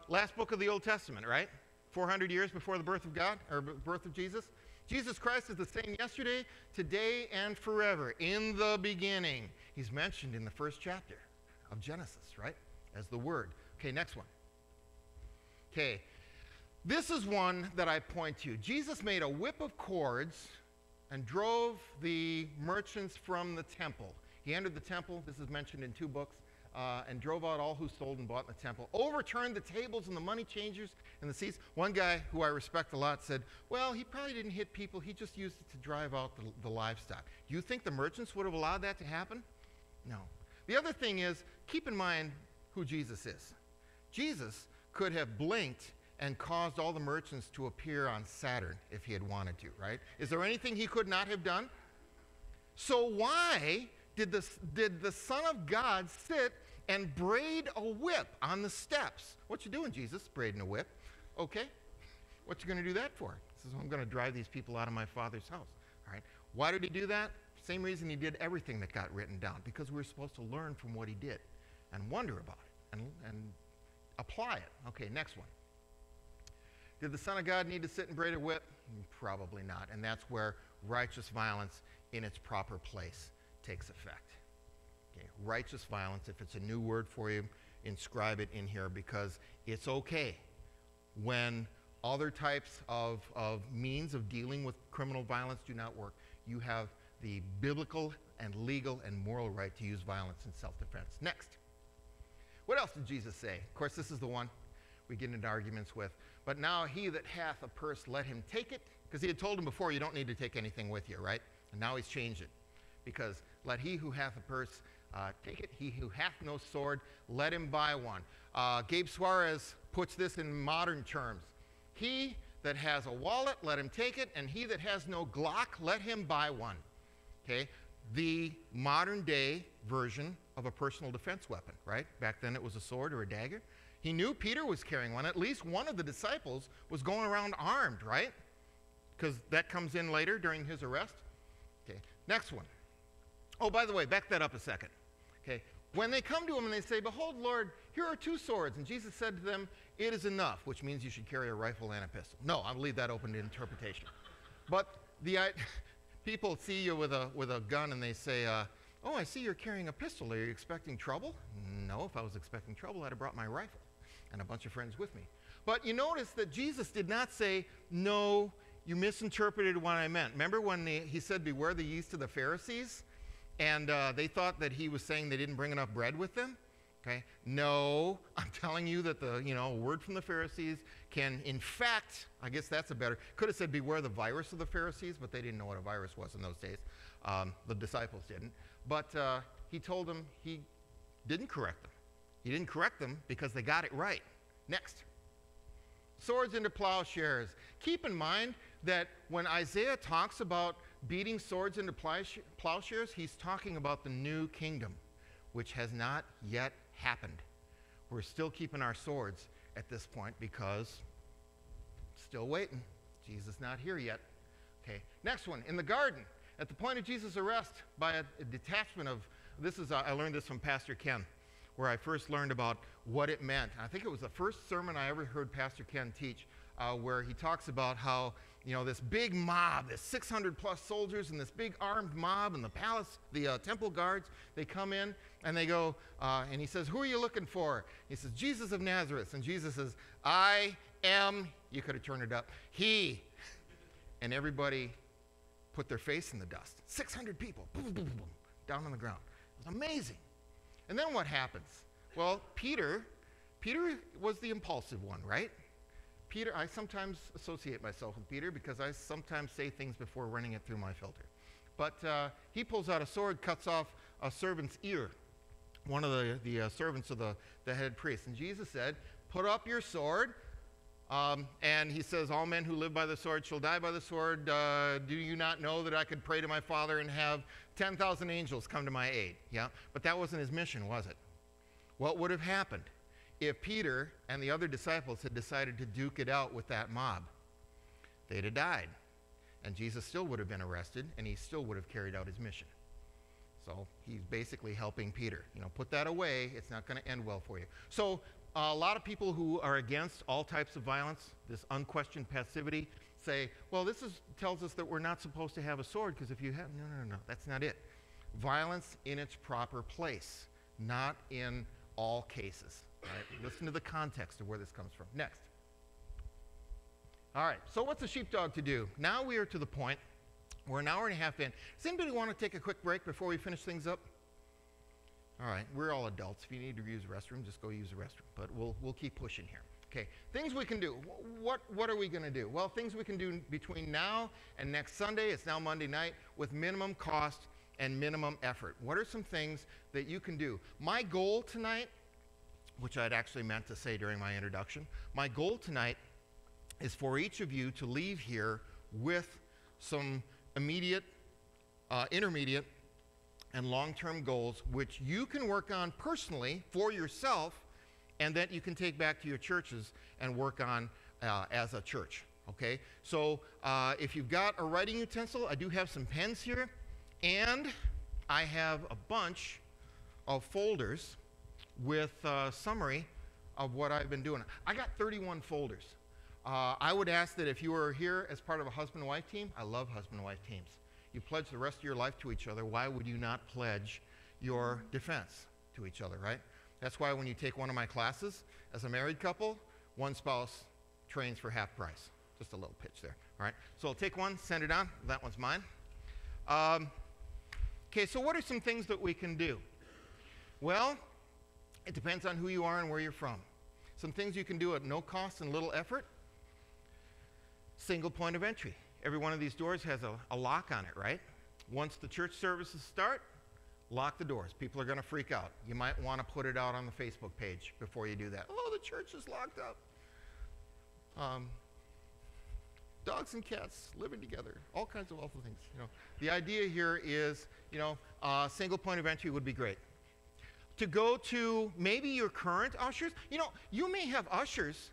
Last book of the Old Testament, right? 400 years before the birth of God, or birth of Jesus. Jesus Christ is the same yesterday, today, and forever. In the beginning. He's mentioned in the first chapter of Genesis, right? As the Word. Okay, next one. Okay, this is one that I point to. Jesus made a whip of cords and drove the merchants from the temple. He entered the temple, this is mentioned in 2 books, and drove out all who sold and bought in the temple, overturned the tables and the money changers and the seats. One guy who I respect a lot said, well, he probably didn't hit people, he just used it to drive out the livestock. Do you think the merchants would have allowed that to happen? No. The other thing is, keep in mind who Jesus is. Jesus could have blinked and caused all the merchants to appear on Saturn if he had wanted to, right? Is there anything he could not have done? So why did the Son of God sit and braid a whip on the steps? What you doing, Jesus? Braiding a whip. Okay. What you going to do that for? He says, I'm going to drive these people out of my Father's house. All right. Why did he do that? Same reason he did everything that got written down, because we're supposed to learn from what he did and wonder about it and apply it. Okay, next one. Did the Son of God need to sit and braid a whip? Probably not. And that's where righteous violence in its proper place takes effect. Okay, righteous violence, if it's a new word for you, inscribe it in here, because it's okay when other types of means of dealing with criminal violence do not work. You have the biblical and legal and moral right to use violence in self-defense. Next. What else did Jesus say? Of course, this is the one we get into arguments with. But now he that hath a purse, let him take it. Because he had told him before, you don't need to take anything with you, right? And now he's changed it. Because let he who hath a purse take it. He who hath no sword, let him buy one. Gabe Suarez puts this in modern terms. He that has a wallet, let him take it. And he that has no Glock, let him buy one. Okay? The modern day version of a personal defense weapon, right? Back then it was a sword or a dagger. He knew Peter was carrying one. At least one of the disciples was going around armed, right? Because that comes in later during his arrest. Okay, next one. Oh, by the way, back that up a second. Okay, when they come to him and they say, behold, Lord, here are 2 swords. And Jesus said to them, it is enough, which means you should carry a rifle and a pistol. No, I'll leave that open to interpretation. But people see you with a gun and they say, oh, I see you're carrying a pistol. Are you expecting trouble? No, if I was expecting trouble, I'd have brought my rifle and a bunch of friends with me. But you notice that Jesus did not say, no, you misinterpreted what I meant. Remember when he said, beware the yeast of the Pharisees? And they thought that he was saying they didn't bring enough bread with them? Okay? No, I'm telling you that the word from the Pharisees can, in fact, I guess that's a better, could have said beware the virus of the Pharisees, but they didn't know what a virus was in those days. The disciples didn't. But he told them he didn't correct them. He didn't correct them because they got it right. Next. Swords into plowshares. Keep in mind, that when Isaiah talks about beating swords into plowshares, he's talking about the new kingdom, which has not yet happened. We're still keeping our swords at this point because still waiting. Jesus not here yet. Okay, next one, in the garden, at the point of Jesus' arrest by a detachment of, I learned this from Pastor Ken, where I first learned about what it meant. I think it was the first sermon I ever heard Pastor Ken teach, where he talks about how, this big mob, this 600 plus soldiers and this big armed mob and the palace, the temple guards, they come in and they go, and he says, who are you looking for? He says, Jesus of Nazareth. And Jesus says, I am, you could have turned it up, he. And everybody put their face in the dust. 600 people, boom, boom, boom, boom, down on the ground. It was amazing. And then what happens? Well, Peter was the impulsive one, right? Peter, I sometimes associate myself with Peter because I sometimes say things before running it through my filter. But he pulls out a sword, cuts off a servant's ear, one of the servants of the head priest. And Jesus said, put up your sword. And he says, all men who live by the sword shall die by the sword. Do you not know that I could pray to my Father and have 10,000 angels come to my aid? Yeah, but that wasn't his mission, was it? What would have happened if Peter and the other disciples had decided to duke it out with that mob? They'd have died. And Jesus still would have been arrested, and he still would have carried out his mission. So he's basically helping Peter. Put that away. It's not going to end well for you. So a lot of people who are against all types of violence, this unquestioned passivity, say, well, tells us that we're not supposed to have a sword because if you have, no, that's not it. Violence in its proper place, not in all cases. Right? Listen to the context of where this comes from. Next. All right, so what's a sheepdog to do? Now we are to the point, we're an hour and a half in. Does anybody want to take a quick break before we finish things up? All right, we're all adults. If you need to use the restroom, just go use the restroom. But we'll keep pushing here. Okay, things we can do. What are we going to do? Well, things we can do between now and next Sunday, it's now Monday night, with minimum cost and minimum effort. What are some things that you can do? My goal tonight, which I'd actually meant to say during my introduction, my goal tonight is for each of you to leave here with some immediate, intermediate, and long-term goals which you can work on personally for yourself and that you can take back to your churches and work on as a church, okay? So if you've got a writing utensil, I do have some pens here, and I have a bunch of folders with a summary of what I've been doing. I got 31 folders. I would ask that if you were here as part of a husband and wife team, I love husband and wife teams. You pledge the rest of your life to each other. Why would you not pledge your defense to each other, right? That's why when you take one of my classes, as a married couple, one spouse trains for half price. Just a little pitch there, all right? So I'll take one, send it on. That one's mine. Okay, so what are some things that we can do? Well, it depends on who you are and where you're from. Some things you can do at no cost and little effort. Single point of entry. Every one of these doors has a lock on it, right? Once the church services start, lock the doors. People are going to freak out. You might want to put it out on the Facebook page before you do that. Oh, the church is locked up. Dogs and cats living together, all kinds of awful things. The idea here is, single point of entry would be great. To go to maybe your current ushers. You may have ushers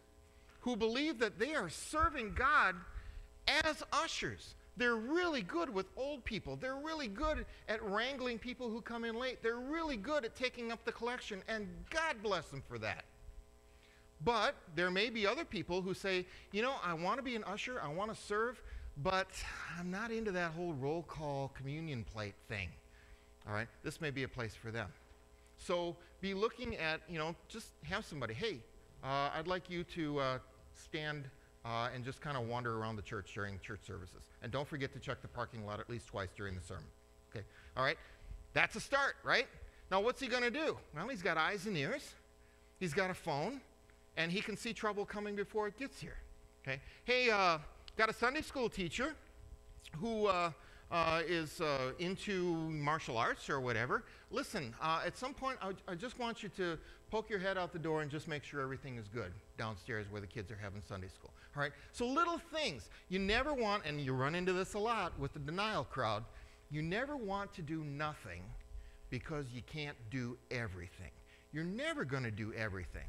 who believe that they are serving God as ushers. They're really good with old people. They're really good at wrangling people who come in late. They're really good at taking up the collection, and God bless them for that. But there may be other people who say, I want to be an usher, I want to serve, but I'm not into that whole roll call communion plate thing. All right, this may be a place for them. So be looking at, just have somebody, hey, I'd like you to stand and just kind of wander around the church during church services. And don't forget to check the parking lot at least twice during the sermon. Okay, all right? That's a start, right? Now, what's he going to do? Well, he's got eyes and ears. He's got a phone. And he can see trouble coming before it gets here. Okay? Hey, got a Sunday school teacher who is into martial arts or whatever. Listen, at some point, I just want you to poke your head out the door and just make sure everything is good downstairs where the kids are having Sunday school. All right? So little things. You never want, and you run into this a lot with the denial crowd, you never want to do nothing because you can't do everything. You're never going to do everything,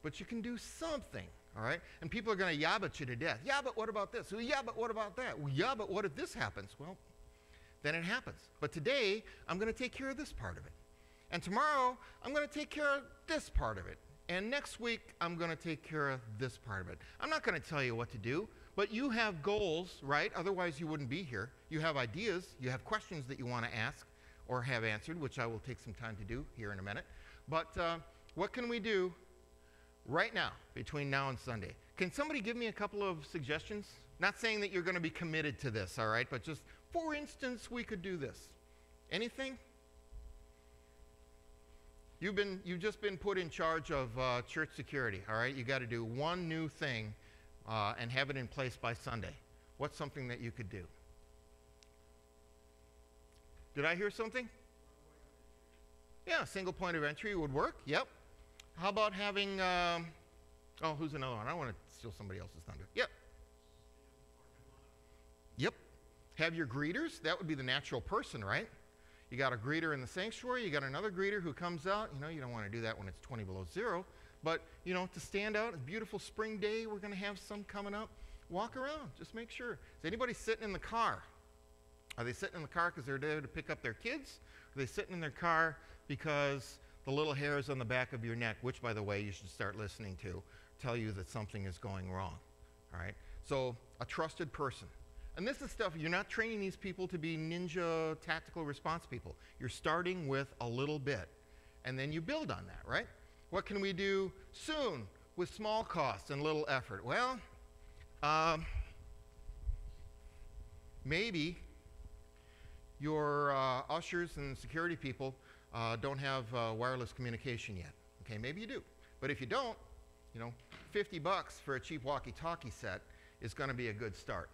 but you can do something. All right? And people are going to yab at you to death. Yeah, but what about this? Well, yeah, but what about that? Well, yeah, but what if this happens? Well, then it happens. But today, I'm going to take care of this part of it. And tomorrow, I'm going to take care of this part of it. And next week, I'm going to take care of this part of it. I'm not going to tell you what to do, but you have goals, right? Otherwise, you wouldn't be here. You have ideas. You have questions that you want to ask or have answered, which I will take some time to do here in a minute. But what can we do right now, between now and Sunday? Can somebody give me a couple of suggestions? Not saying that you're going to be committed to this, all right? But just, for instance, we could do this. Anything? You've just been put in charge of church security, all right? You got to do one new thing and have it in place by Sunday. What's something that you could do? Did I hear something? Yeah, single point of entry would work. Yep. How about having, oh, who's another one? I don't want to steal somebody else's thunder. Yep. Yep. Have your greeters. That would be the natural person, right? You got a greeter in the sanctuary. You got another greeter who comes out. You know, you don't want to do that when it's 20 below zero. But, you know, to stand out, a beautiful spring day, we're going to have some coming up. Walk around. Just make sure. Is anybody sitting in the car? Are they sitting in the car because they're there to pick up their kids? Are they sitting in their car because the little hairs on the back of your neck, which, by the way, you should start listening to, tell you that something is going wrong? All right? So a trusted person. And this is stuff, you're not training these people to be ninja tactical response people. You're starting with a little bit, and then you build on that, right? What can we do soon with small costs and little effort? Well, maybe your ushers and security people don't have wireless communication yet. Okay, maybe you do. But if you don't, you know, $50 for a cheap walkie-talkie set is going to be a good start.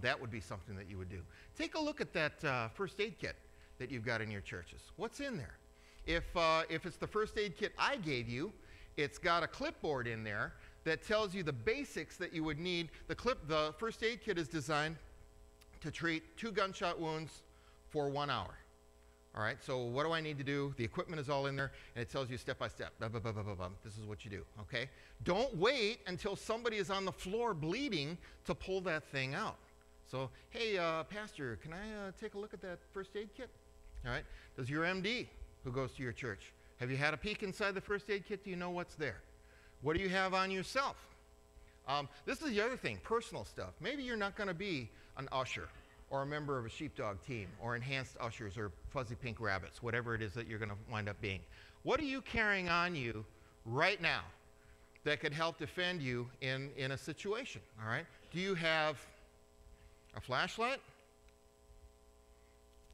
That would be something that you would do. Take a look at that first aid kit that you've got in your churches. What's in there? If it's the first aid kit I gave you, it's got a clipboard in there that tells you the basics that you would need. The first aid kit is designed to treat 2 gunshot wounds for 1 hour. All right, so what do I need to do? The equipment is all in there, and it tells you step by step. This is what you do, okay? Don't wait until somebody is on the floor bleeding to pull that thing out. So, hey, Pastor, can I take a look at that first aid kit? All right, does your MD, who goes to your church, have you had a peek inside the first aid kit? Do you know what's there? What do you have on yourself? This is the other thing, personal stuff. Maybe you're not going to be an usher or a member of a sheepdog team, or enhanced ushers, or fuzzy pink rabbits, whatever it is that you're going to wind up being. What are you carrying on you right now that could help defend you in a situation, all right? Do you have a flashlight?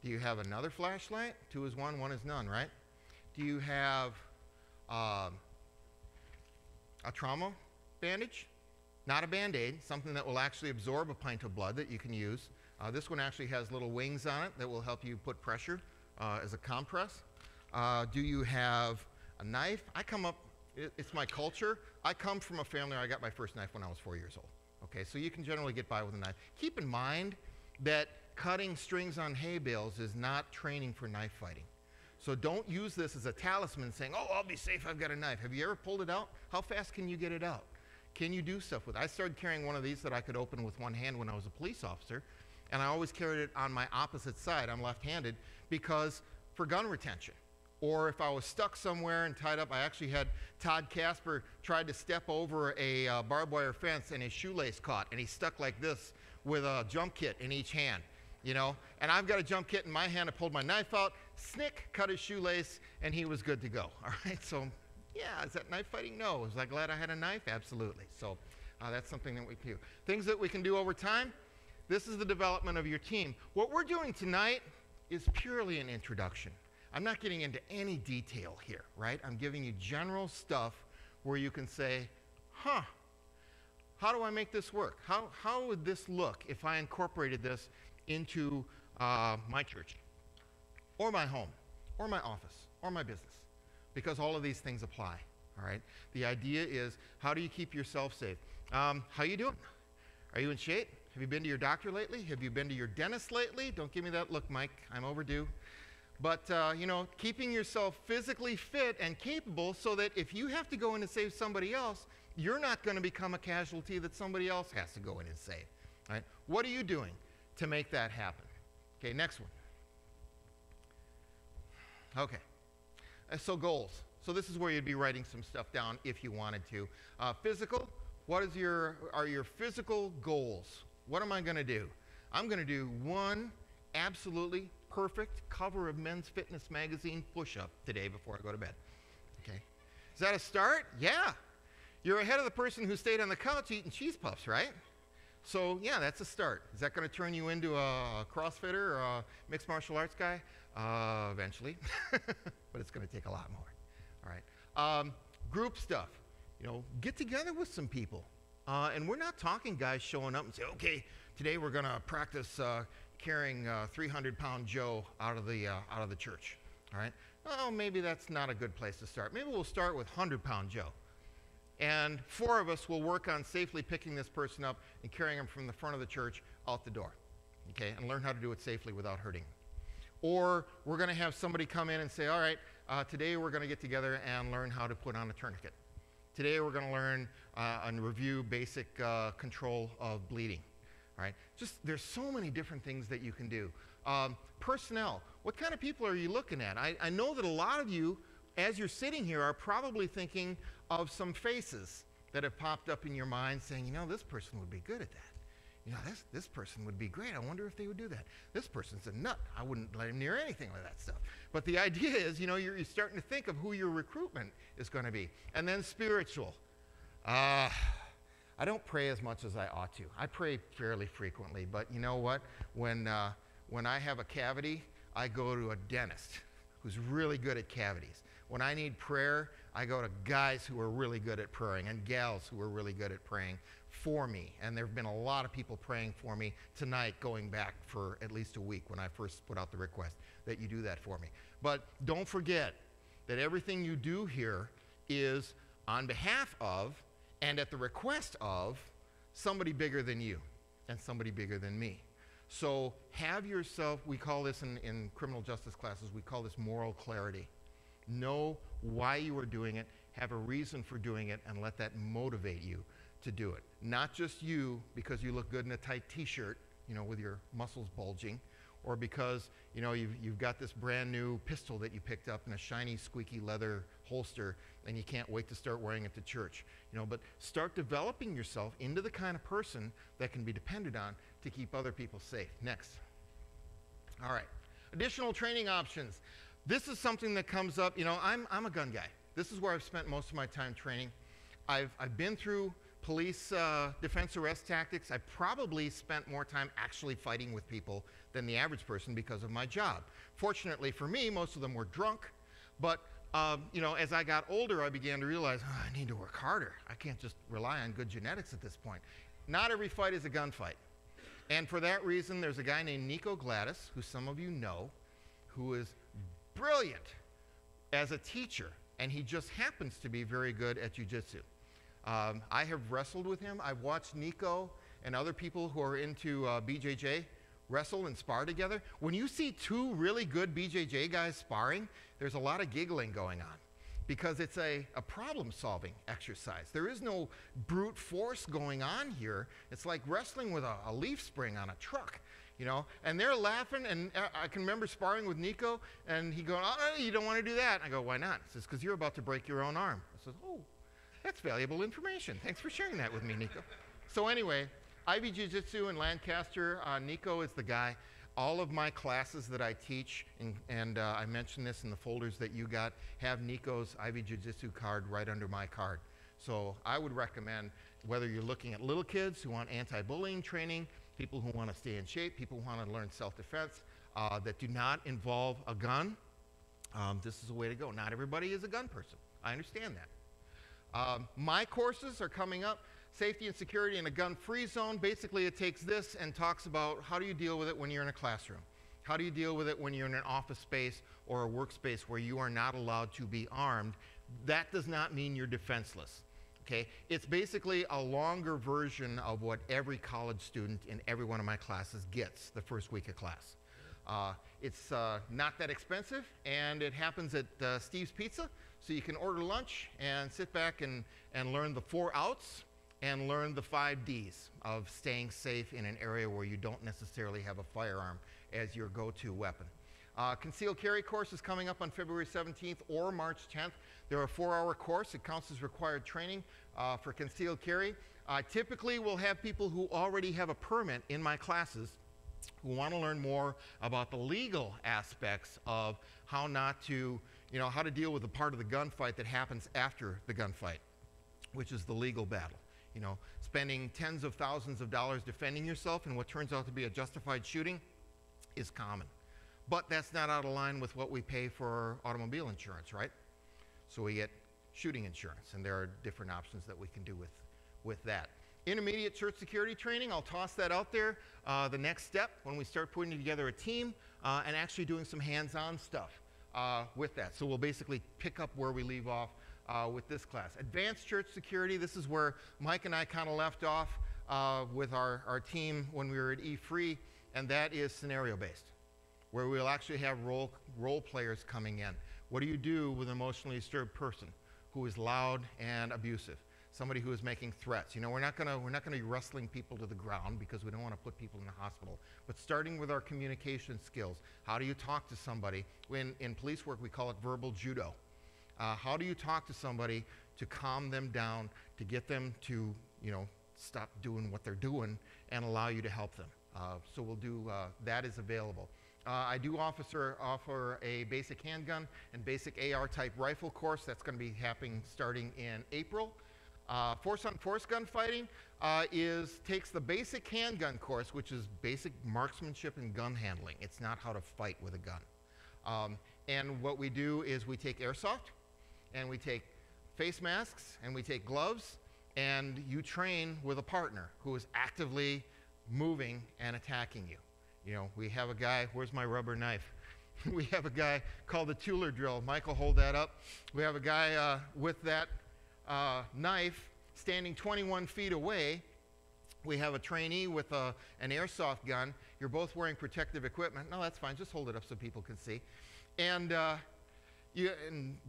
Do you have another flashlight? 2 is 1, 1 is none, right? Do you have a trauma bandage? Not a Band-Aid, something that will actually absorb a pint of blood that you can use. This one actually has little wings on it that will help you put pressure as a compress. Do you have a knife? It's my culture. I come from a family where I got my first knife when I was 4 years old. Okay, so you can generally get by with a knife. Keep in mind that cutting strings on hay bales is not training for knife fighting. So don't use this as a talisman saying, oh, I'll be safe, I've got a knife. Have you ever pulled it out? How fast can you get it out? Can you do stuff with it? I started carrying one of these that I could open with one hand when I was a police officer. And I always carried it on my opposite side. I'm left-handed because for gun retention. Or if I was stuck somewhere and tied up, I actually had Todd Casper tried to step over a barbed wire fence and his shoelace caught. And he stuck like this with a jump kit in each hand, you know. And I've got a jump kit in my hand. I pulled my knife out, snick, cut his shoelace, and he was good to go. All right, so yeah, is that knife fighting? No. Was I glad I had a knife? Absolutely. So that's something that we can do. Things that we can do over time. This is the development of your team. What we're doing tonight is purely an introduction. I'm not getting into any detail here, right? I'm giving you general stuff where you can say, huh, how do I make this work? How would this look if I incorporated this into my church, or my home, or my office, or my business? because all of these things apply, all right? The idea is, how do you keep yourself safe? How you doing? Are you in shape? Have you been to your doctor lately? Have you been to your dentist lately? Don't give me that look, Mike. I'm overdue. But, keeping yourself physically fit and capable so that if you have to go in and save somebody else, you're not going to become a casualty that somebody else has to go in and save. All right? What are you doing to make that happen? Okay, next one. Okay. So goals. So this is where you'd be writing some stuff down if you wanted to. Physical. What are your physical goals? What am I going to do? I'm going to do one absolutely perfect cover of Men's Fitness magazine push-up today before I go to bed. Okay. Is that a start? Yeah. You're ahead of the person who stayed on the couch eating cheese puffs, right? So yeah, that's a start. Is that going to turn you into a CrossFitter or a mixed martial arts guy? Eventually, but it's going to take a lot more. All right. Group stuff. Get together with some people. And we're not talking guys showing up and say, okay, today we're going to practice carrying 300-pound Joe out of the church. All right. Oh, maybe that's not a good place to start. Maybe we'll start with 100-pound Joe. And 4 of us will work on safely picking this person up and carrying him from the front of the church out the door. Okay, and learn how to do it safely without hurting him. Or we're going to have somebody come in and say, all right, today we're going to get together and learn how to put on a tourniquet. Today we're going to learn and review basic control of bleeding. All right, there's so many different things that you can do. Personnel, what kind of people are you looking at? I know that a lot of you, as you're sitting here, are probably thinking of some faces that have popped up in your mind saying, this person would be good at that. This person would be great. I wonder if they would do that. This person's a nut. I wouldn't let him near anything like that stuff. But the idea is, you're starting to think of who your recruitment is going to be. And then spiritual. I don't pray as much as I ought to. I pray fairly frequently, but you know what? When I have a cavity, I go to a dentist who's really good at cavities. When I need prayer, I go to guys who are really good at praying and gals who are really good at praying for me. And there have been a lot of people praying for me tonight, going back for at least a week when I first put out the request that you do that for me. But don't forget that everything you do here is on behalf of and at the request of somebody bigger than you and somebody bigger than me. So have yourself, we call this in criminal justice classes, we call this moral clarity. Know why you are doing it, have a reason for doing it, and let that motivate you to do it. Not just you because you look good in a tight t-shirt, with your muscles bulging, or because, you've got this brand new pistol that you picked up in a shiny, squeaky leather holster and you can't wait to start wearing it to church. But start developing yourself into the kind of person that can be depended on to keep other people safe. Next. All right. Additional training options. This is something that comes up, I'm a gun guy. This is where I've spent most of my time training. I've been through police defense arrest tactics. I probably spent more time actually fighting with people than the average person because of my job. Fortunately for me, most of them were drunk, but as I got older, I began to realize, I need to work harder. I can't just rely on good genetics at this point. Not every fight is a gunfight. And for that reason, there's a guy named Nico Gladys, who some of you know, who is brilliant as a teacher, and he just happens to be very good at jiu-jitsu. I have wrestled with him. I've watched Nico and other people who are into BJJ wrestle and spar together. When you see 2 really good BJJ guys sparring, there's a lot of giggling going on because it's a problem-solving exercise. There is no brute force going on here. It's like wrestling with a leaf spring on a truck. And they're laughing, and I can remember sparring with Nico, and he goes, oh, you don't want to do that. And I go, why not? He says, because you're about to break your own arm. I says, oh, that's valuable information. Thanks for sharing that with me, Nico. So anyway, Ivy Jiu-Jitsu in Lancaster, Nico is the guy. All of my classes that I teach, and I mentioned this in the folders that you got, have Nico's Ivy Jiu-Jitsu card right under my card. So I would recommend, whether you're looking at little kids who want anti-bullying training, people who want to stay in shape, people who want to learn self-defense, that do not involve a gun, this is the way to go. Not everybody is a gun person. I understand that. My courses are coming up. Safety and security in a gun-free zone. Basically, it takes this and talks about how do you deal with it when you're in a classroom. How do you deal with it when you're in an office space or a workspace where you are not allowed to be armed? That does not mean you're defenseless. Okay? It's basically a longer version of what every college student in every one of my classes gets the first week of class. It's not that expensive, and it happens at Steve's Pizza, so you can order lunch and sit back and learn the 4 outs and learn the 5 Ds of staying safe in an area where you don't necessarily have a firearm as your go-to weapon. Concealed carry course is coming up on February 17th or March 10th. They're a 4-hour course. It counts as required training for concealed carry. Typically, we'll have people who already have a permit in my classes who want to learn more about the legal aspects of how not to, how to deal with the part of the gunfight that happens after the gunfight, which is the legal battle. Spending tens of thousands of dollars defending yourself in what turns out to be a justified shooting is common. But that's not out of line with what we pay for automobile insurance, right? So we get shooting insurance, and there are different options that we can do with that. Intermediate church security training, I'll toss that out there. The next step when we start putting together a team and actually doing some hands-on stuff with that. So we'll basically pick up where we leave off with this class. Advanced church security, this is where Mike and I kind of left off with our team when we were at E-Free, and that is scenario-based, where we'll actually have role players coming in. What do you do with an emotionally disturbed person who is loud and abusive? Somebody who is making threats. We're not gonna be wrestling people to the ground because we don't want to put people in the hospital. But starting with our communication skills, how do you talk to somebody? In police work, we call it verbal judo. How do you talk to somebody to calm them down, to get them to, stop doing what they're doing and allow you to help them? So we'll do, that is available. I do offer a basic handgun and basic AR-type rifle course. That's going to be happening starting in April. Force-on-force gunfighting takes the basic handgun course, which is basic marksmanship and gun handling. It's not how to fight with a gun. And what we do is we take airsoft, and we take face masks, and we take gloves, and you train with a partner who is actively moving and attacking you. We have a guy, where's my rubber knife? We have a guy called the Tueler drill. Michael, hold that up. We have a guy with that knife standing 21 feet away. We have a trainee with an airsoft gun. You're both wearing protective equipment. No, that's fine. Just hold it up so people can see. And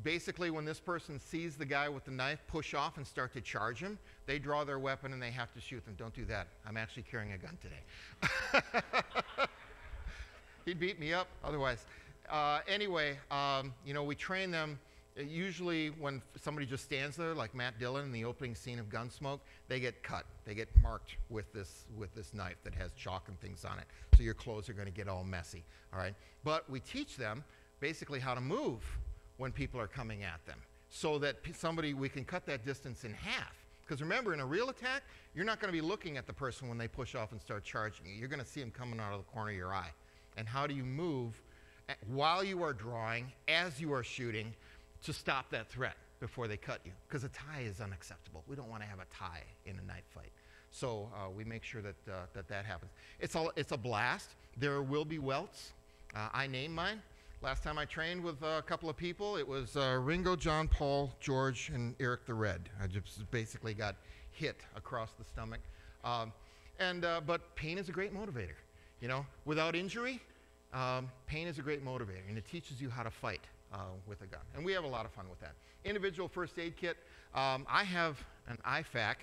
basically, when this person sees the guy with the knife push off and start to charge him, they draw their weapon and they have to shoot them. Don't do that. I'm actually carrying a gun today. He'd beat me up otherwise. Anyway, we train them. Usually when somebody just stands there, like Matt Dillon in the opening scene of Gunsmoke, they get cut. They get marked with this knife that has chalk and things on it. So your clothes are going to get all messy, all right? But we teach them basically how to move when people are coming at them so that we can cut that distance in half. Because remember, in a real attack, you're not going to be looking at the person when they push off and start charging you. You're going to see them coming out of the corner of your eye. And how do you move while you are drawing, as you are shooting, to stop that threat before they cut you? Because a tie is unacceptable. We don't want to have a tie in a knife fight. So we make sure that that happens. It's a blast. There will be welts. I named mine. Last time I trained with a couple of people, it was Ringo, John, Paul, George, and Eric the Red. I just basically got hit across the stomach. But pain is a great motivator. Without injury, pain is a great motivator, and it teaches you how to fight with a gun. And we have a lot of fun with that. Individual first aid kit. I have an IFAC,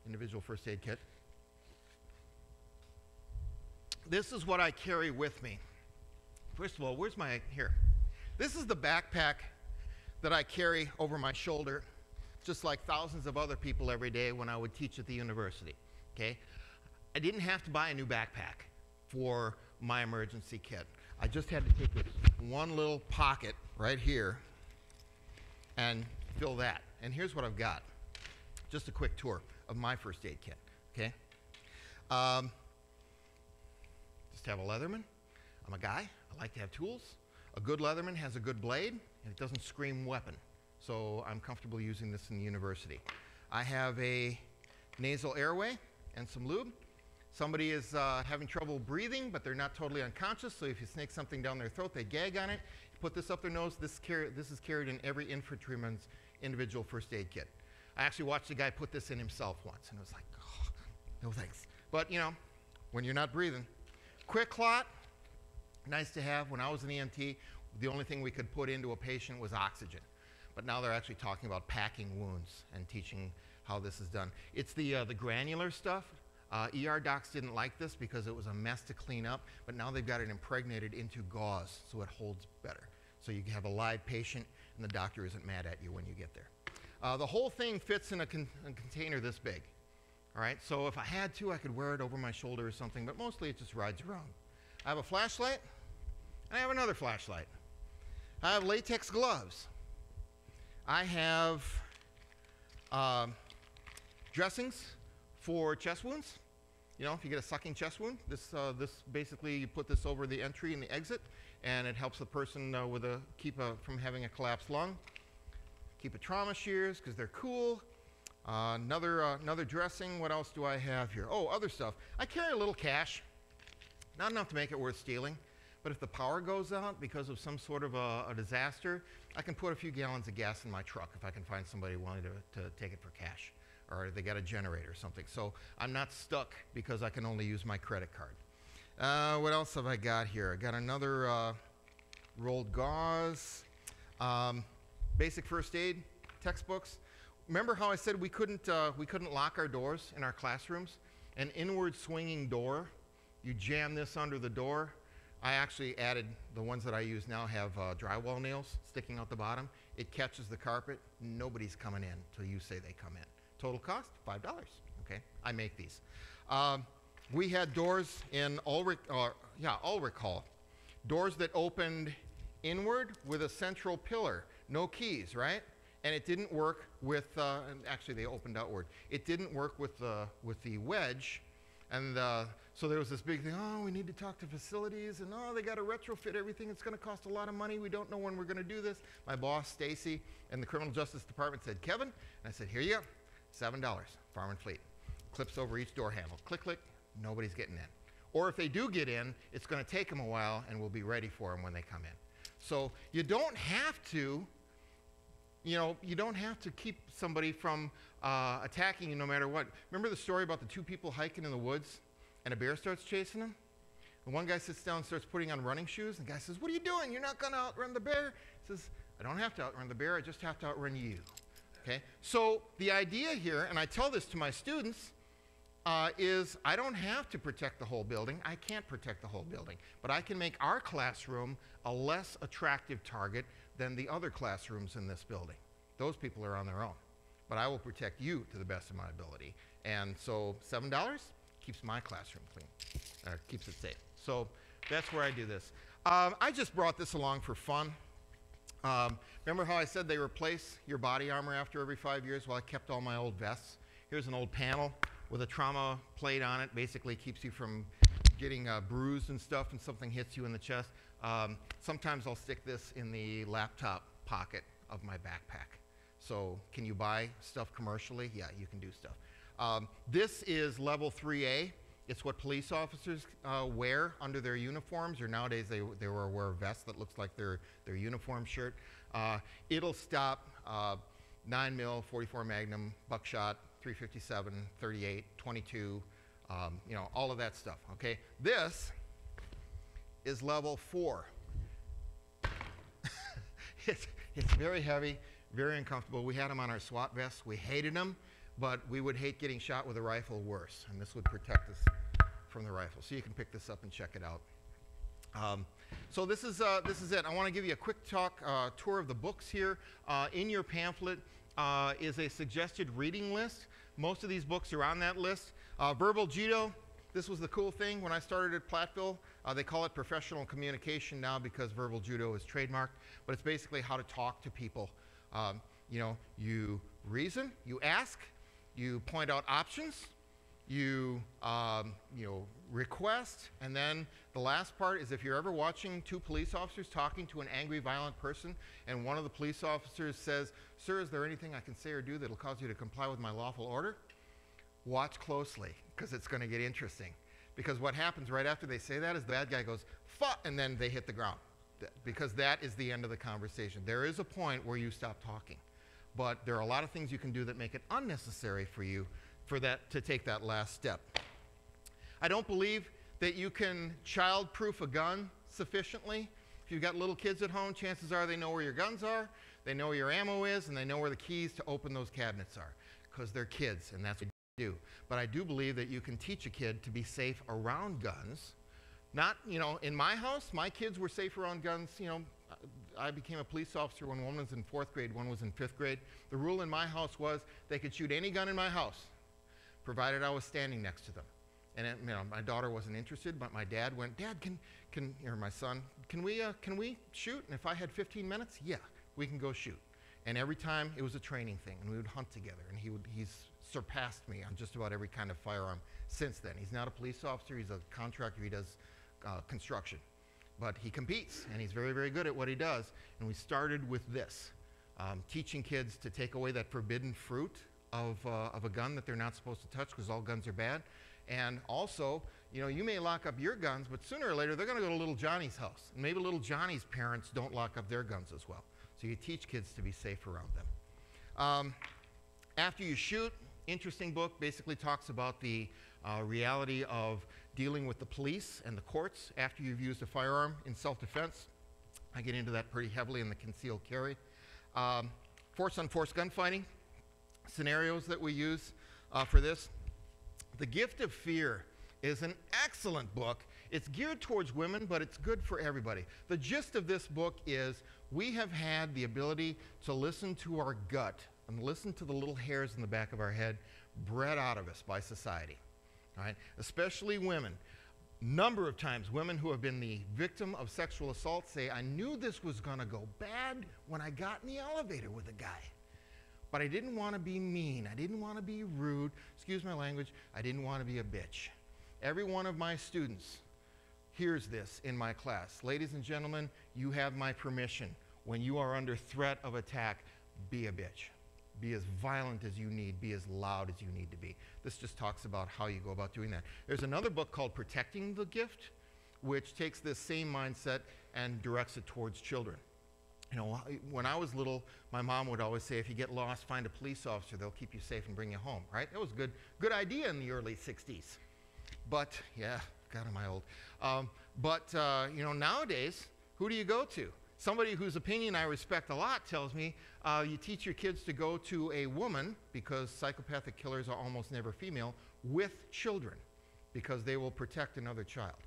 individual first aid kit. This is what I carry with me. First of all, here. This is the backpack that I carry over my shoulder, just like thousands of other people every day when I would teach at the university, okay? I didn't have to buy a new backpack for my emergency kit. I just had to take this one little pocket right here and fill that. And here's what I've got. Just a quick tour of my first aid kit, okay? Just have a Leatherman. I'm a guy. I like to have tools. A good Leatherman has a good blade, and it doesn't scream weapon. So I'm comfortable using this in the university. I have a nasal airway and some lube, Somebody is having trouble breathing, but they're not totally unconscious, so if you snake something down their throat, they gag on it. You put this up their nose. This is carried in every infantryman's individual first aid kit. I actually watched a guy put this in himself once, and it was like, oh, no thanks. But, you know, when you're not breathing. Quick clot, nice to have. When I was an EMT, the only thing we could put into a patient was oxygen. But now they're actually talking about packing wounds and teaching how this is done. It's the granular stuff. ER docs didn't like this because it was a mess to clean up, but now they've got it impregnated into gauze so it holds better. So you have a live patient and the doctor isn't mad at you when you get there. The whole thing fits in a container this big. All right, so if I had to, I could wear it over my shoulder or something, but mostly it just rides around. I have a flashlight, and I have another flashlight. I have latex gloves. I have dressings for chest wounds. You know, if you get a sucking chest wound, this basically, you put this over the entry and the exit, and it helps the person from having a collapsed lung. Keep a trauma shears, because they're cool. Another dressing. What else do I have here? Oh, other stuff. I carry a little cash. Not enough to make it worth stealing, but if the power goes out because of some sort of a disaster, I can put a few gallons of gas in my truck if I can find somebody wanting to take it for cash, or they got a generator or something. So I'm not stuck because I can only use my credit card. What else have I got here? I got another rolled gauze, basic first aid textbooks. Remember how I said we couldn't lock our doors in our classrooms? An inward swinging door, you jam this under the door. I actually added, the ones that I use now have drywall nails sticking out the bottom. It catches the carpet. Nobody's coming in until you say they come in. Total cost, $5, okay? I make these. We had doors in Ulrich Hall. Doors that opened inward with a central pillar. No keys, right? And it didn't work with, actually they opened outward. It didn't work with the wedge. And so there was this big thing, oh, we need to talk to facilities, and oh, they got to retrofit everything. It's going to cost a lot of money. We don't know when we're going to do this. My boss, Stacy, and the Criminal Justice Department said, Kevin, and I said, here you go, $7, Farm and Fleet. Clips over each door handle. Click, click, nobody's getting in. Or if they do get in, it's going to take them a while, and we'll be ready for them when they come in. So you don't have to, you don't have to keep somebody from attacking you no matter what. Remember the story about the two people hiking in the woods and a bear starts chasing them? And one guy sits down and starts putting on running shoes, and the guy says, what are you doing? You're not going to outrun the bear. He says, I don't have to outrun the bear. I just have to outrun you. Okay? So the idea here, and I tell this to my students, is I don't have to protect the whole building. I can't protect the whole building. But I can make our classroom a less attractive target than the other classrooms in this building. Those people are on their own. But I will protect you to the best of my ability. And so $7 keeps my classroom clean, or keeps it safe. So that's where I do this. I just brought this along for fun. Remember how I said they replace your body armor after every 5 years? Well, I kept all my old vests. Here's an old panel with a trauma plate on it. Basically keeps you from getting bruised and stuff and something hits you in the chest. Sometimes I'll stick this in the laptop pocket of my backpack. So can you buy stuff commercially? Yeah, you can do stuff. This is level 3A. It's what police officers wear under their uniforms, or nowadays they wear a vest that looks like their uniform shirt. It'll stop 9mm, 44 Magnum, buckshot, 357, 38, 22, all of that stuff, okay? This is level 4. It's very heavy, very uncomfortable. We had them on our SWAT vests. We hated them, but we would hate getting shot with a rifle worse, and this would protect us from the rifle. So you can pick this up and check it out. So this is it. I want to give you a quick tour of the books here. In your pamphlet is a suggested reading list. Most of these books are on that list. Verbal Judo. This was the cool thing when I started at Platteville. They call it professional communication now because verbal judo is trademarked, but it's basically how to talk to people. You reason, you ask, you point out options, you request, and then the last part is if you're ever watching two police officers talking to an angry, violent person, and one of the police officers says, "Sir, is there anything I can say or do that'll cause you to comply with my lawful order?" Watch closely, because it's going to get interesting. Because what happens right after they say that is the bad guy goes, fuck, and then they hit the ground. Because that is the end of the conversation. There is a point where you stop talking. But there are a lot of things you can do that make it unnecessary for you to take that last step. I don't believe that you can child-proof a gun sufficiently. If you've got little kids at home, chances are they know where your guns are, they know where your ammo is, and they know where the keys to open those cabinets are, because they're kids, and that's what they do. But I do believe that you can teach a kid to be safe around guns. Not, in my house, my kids were safe around guns. I became a police officer when one was in 4th grade, one was in 5th grade. The rule in my house was they could shoot any gun in my house, provided I was standing next to them. And my daughter wasn't interested, but my dad went, Dad, or my son, can we shoot? And if I had 15 minutes, yeah, we can go shoot. And every time it was a training thing, and we would hunt together. And he's surpassed me on just about every kind of firearm since then. He's not a police officer, he's a contractor, he does construction. But he competes, and he's very, very good at what he does. And we started with this, teaching kids to take away that forbidden fruit of a gun that they're not supposed to touch, because all guns are bad. And also, you may lock up your guns, but sooner or later they're going to go to little Johnny's house. And maybe little Johnny's parents don't lock up their guns as well. So you teach kids to be safe around them. After you shoot, interesting book, basically talks about the reality of dealing with the police and the courts after you've used a firearm in self-defense. I get into that pretty heavily in the concealed carry. Force-on-force gunfighting, scenarios that we use for this. The Gift of Fear is an excellent book. It's geared towards women, but it's good for everybody. The gist of this book is we have had the ability to listen to our gut and listen to the little hairs in the back of our head bred out of us by society, all right? Especially women. Number of times, women who have been the victim of sexual assault say, I knew this was going to go bad when I got in the elevator with a guy. But I didn't want to be mean. I didn't want to be rude. Excuse my language. I didn't want to be a bitch. Every one of my students hears this in my class. Ladies and gentlemen, you have my permission. When you are under threat of attack, be a bitch. Be as violent as you need. Be as loud as you need to be. This just talks about how you go about doing that. There's another book called Protecting the Gift, which takes this same mindset and directs it towards children. When I was little, my mom would always say, if you get lost, find a police officer. They'll keep you safe and bring you home, right? That was a good idea in the early 60s. But, yeah, God, am I old. Nowadays, who do you go to? Somebody whose opinion I respect a lot tells me you teach your kids to go to a woman, because psychopathic killers are almost never female, with children, because they will protect another child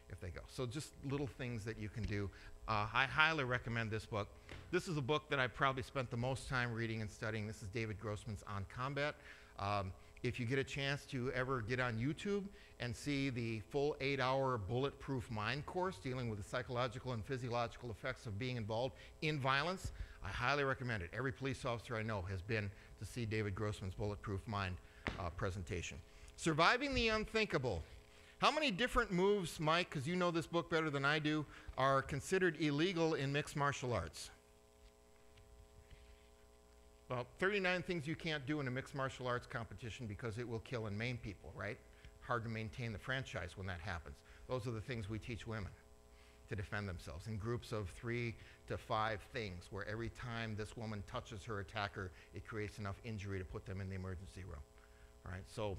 if they go. So just little things that you can do. I highly recommend this book. This is a book that I probably spent the most time reading and studying. This is David Grossman's On Combat. If you get a chance to ever get on YouTube and see the full 8-hour Bulletproof Mind course dealing with the psychological and physiological effects of being involved in violence, I highly recommend it. Every police officer I know has been to see David Grossman's Bulletproof Mind presentation. Surviving the Unthinkable. How many different moves, Mike, because you know this book better than I do, are considered illegal in mixed martial arts? Well, 39 things you can't do in a mixed martial arts competition because it will kill and maim people, right? Hard to maintain the franchise when that happens. Those are the things we teach women to defend themselves in groups of 3 to 5 things, where every time this woman touches her attacker, it creates enough injury to put them in the emergency room. All right, so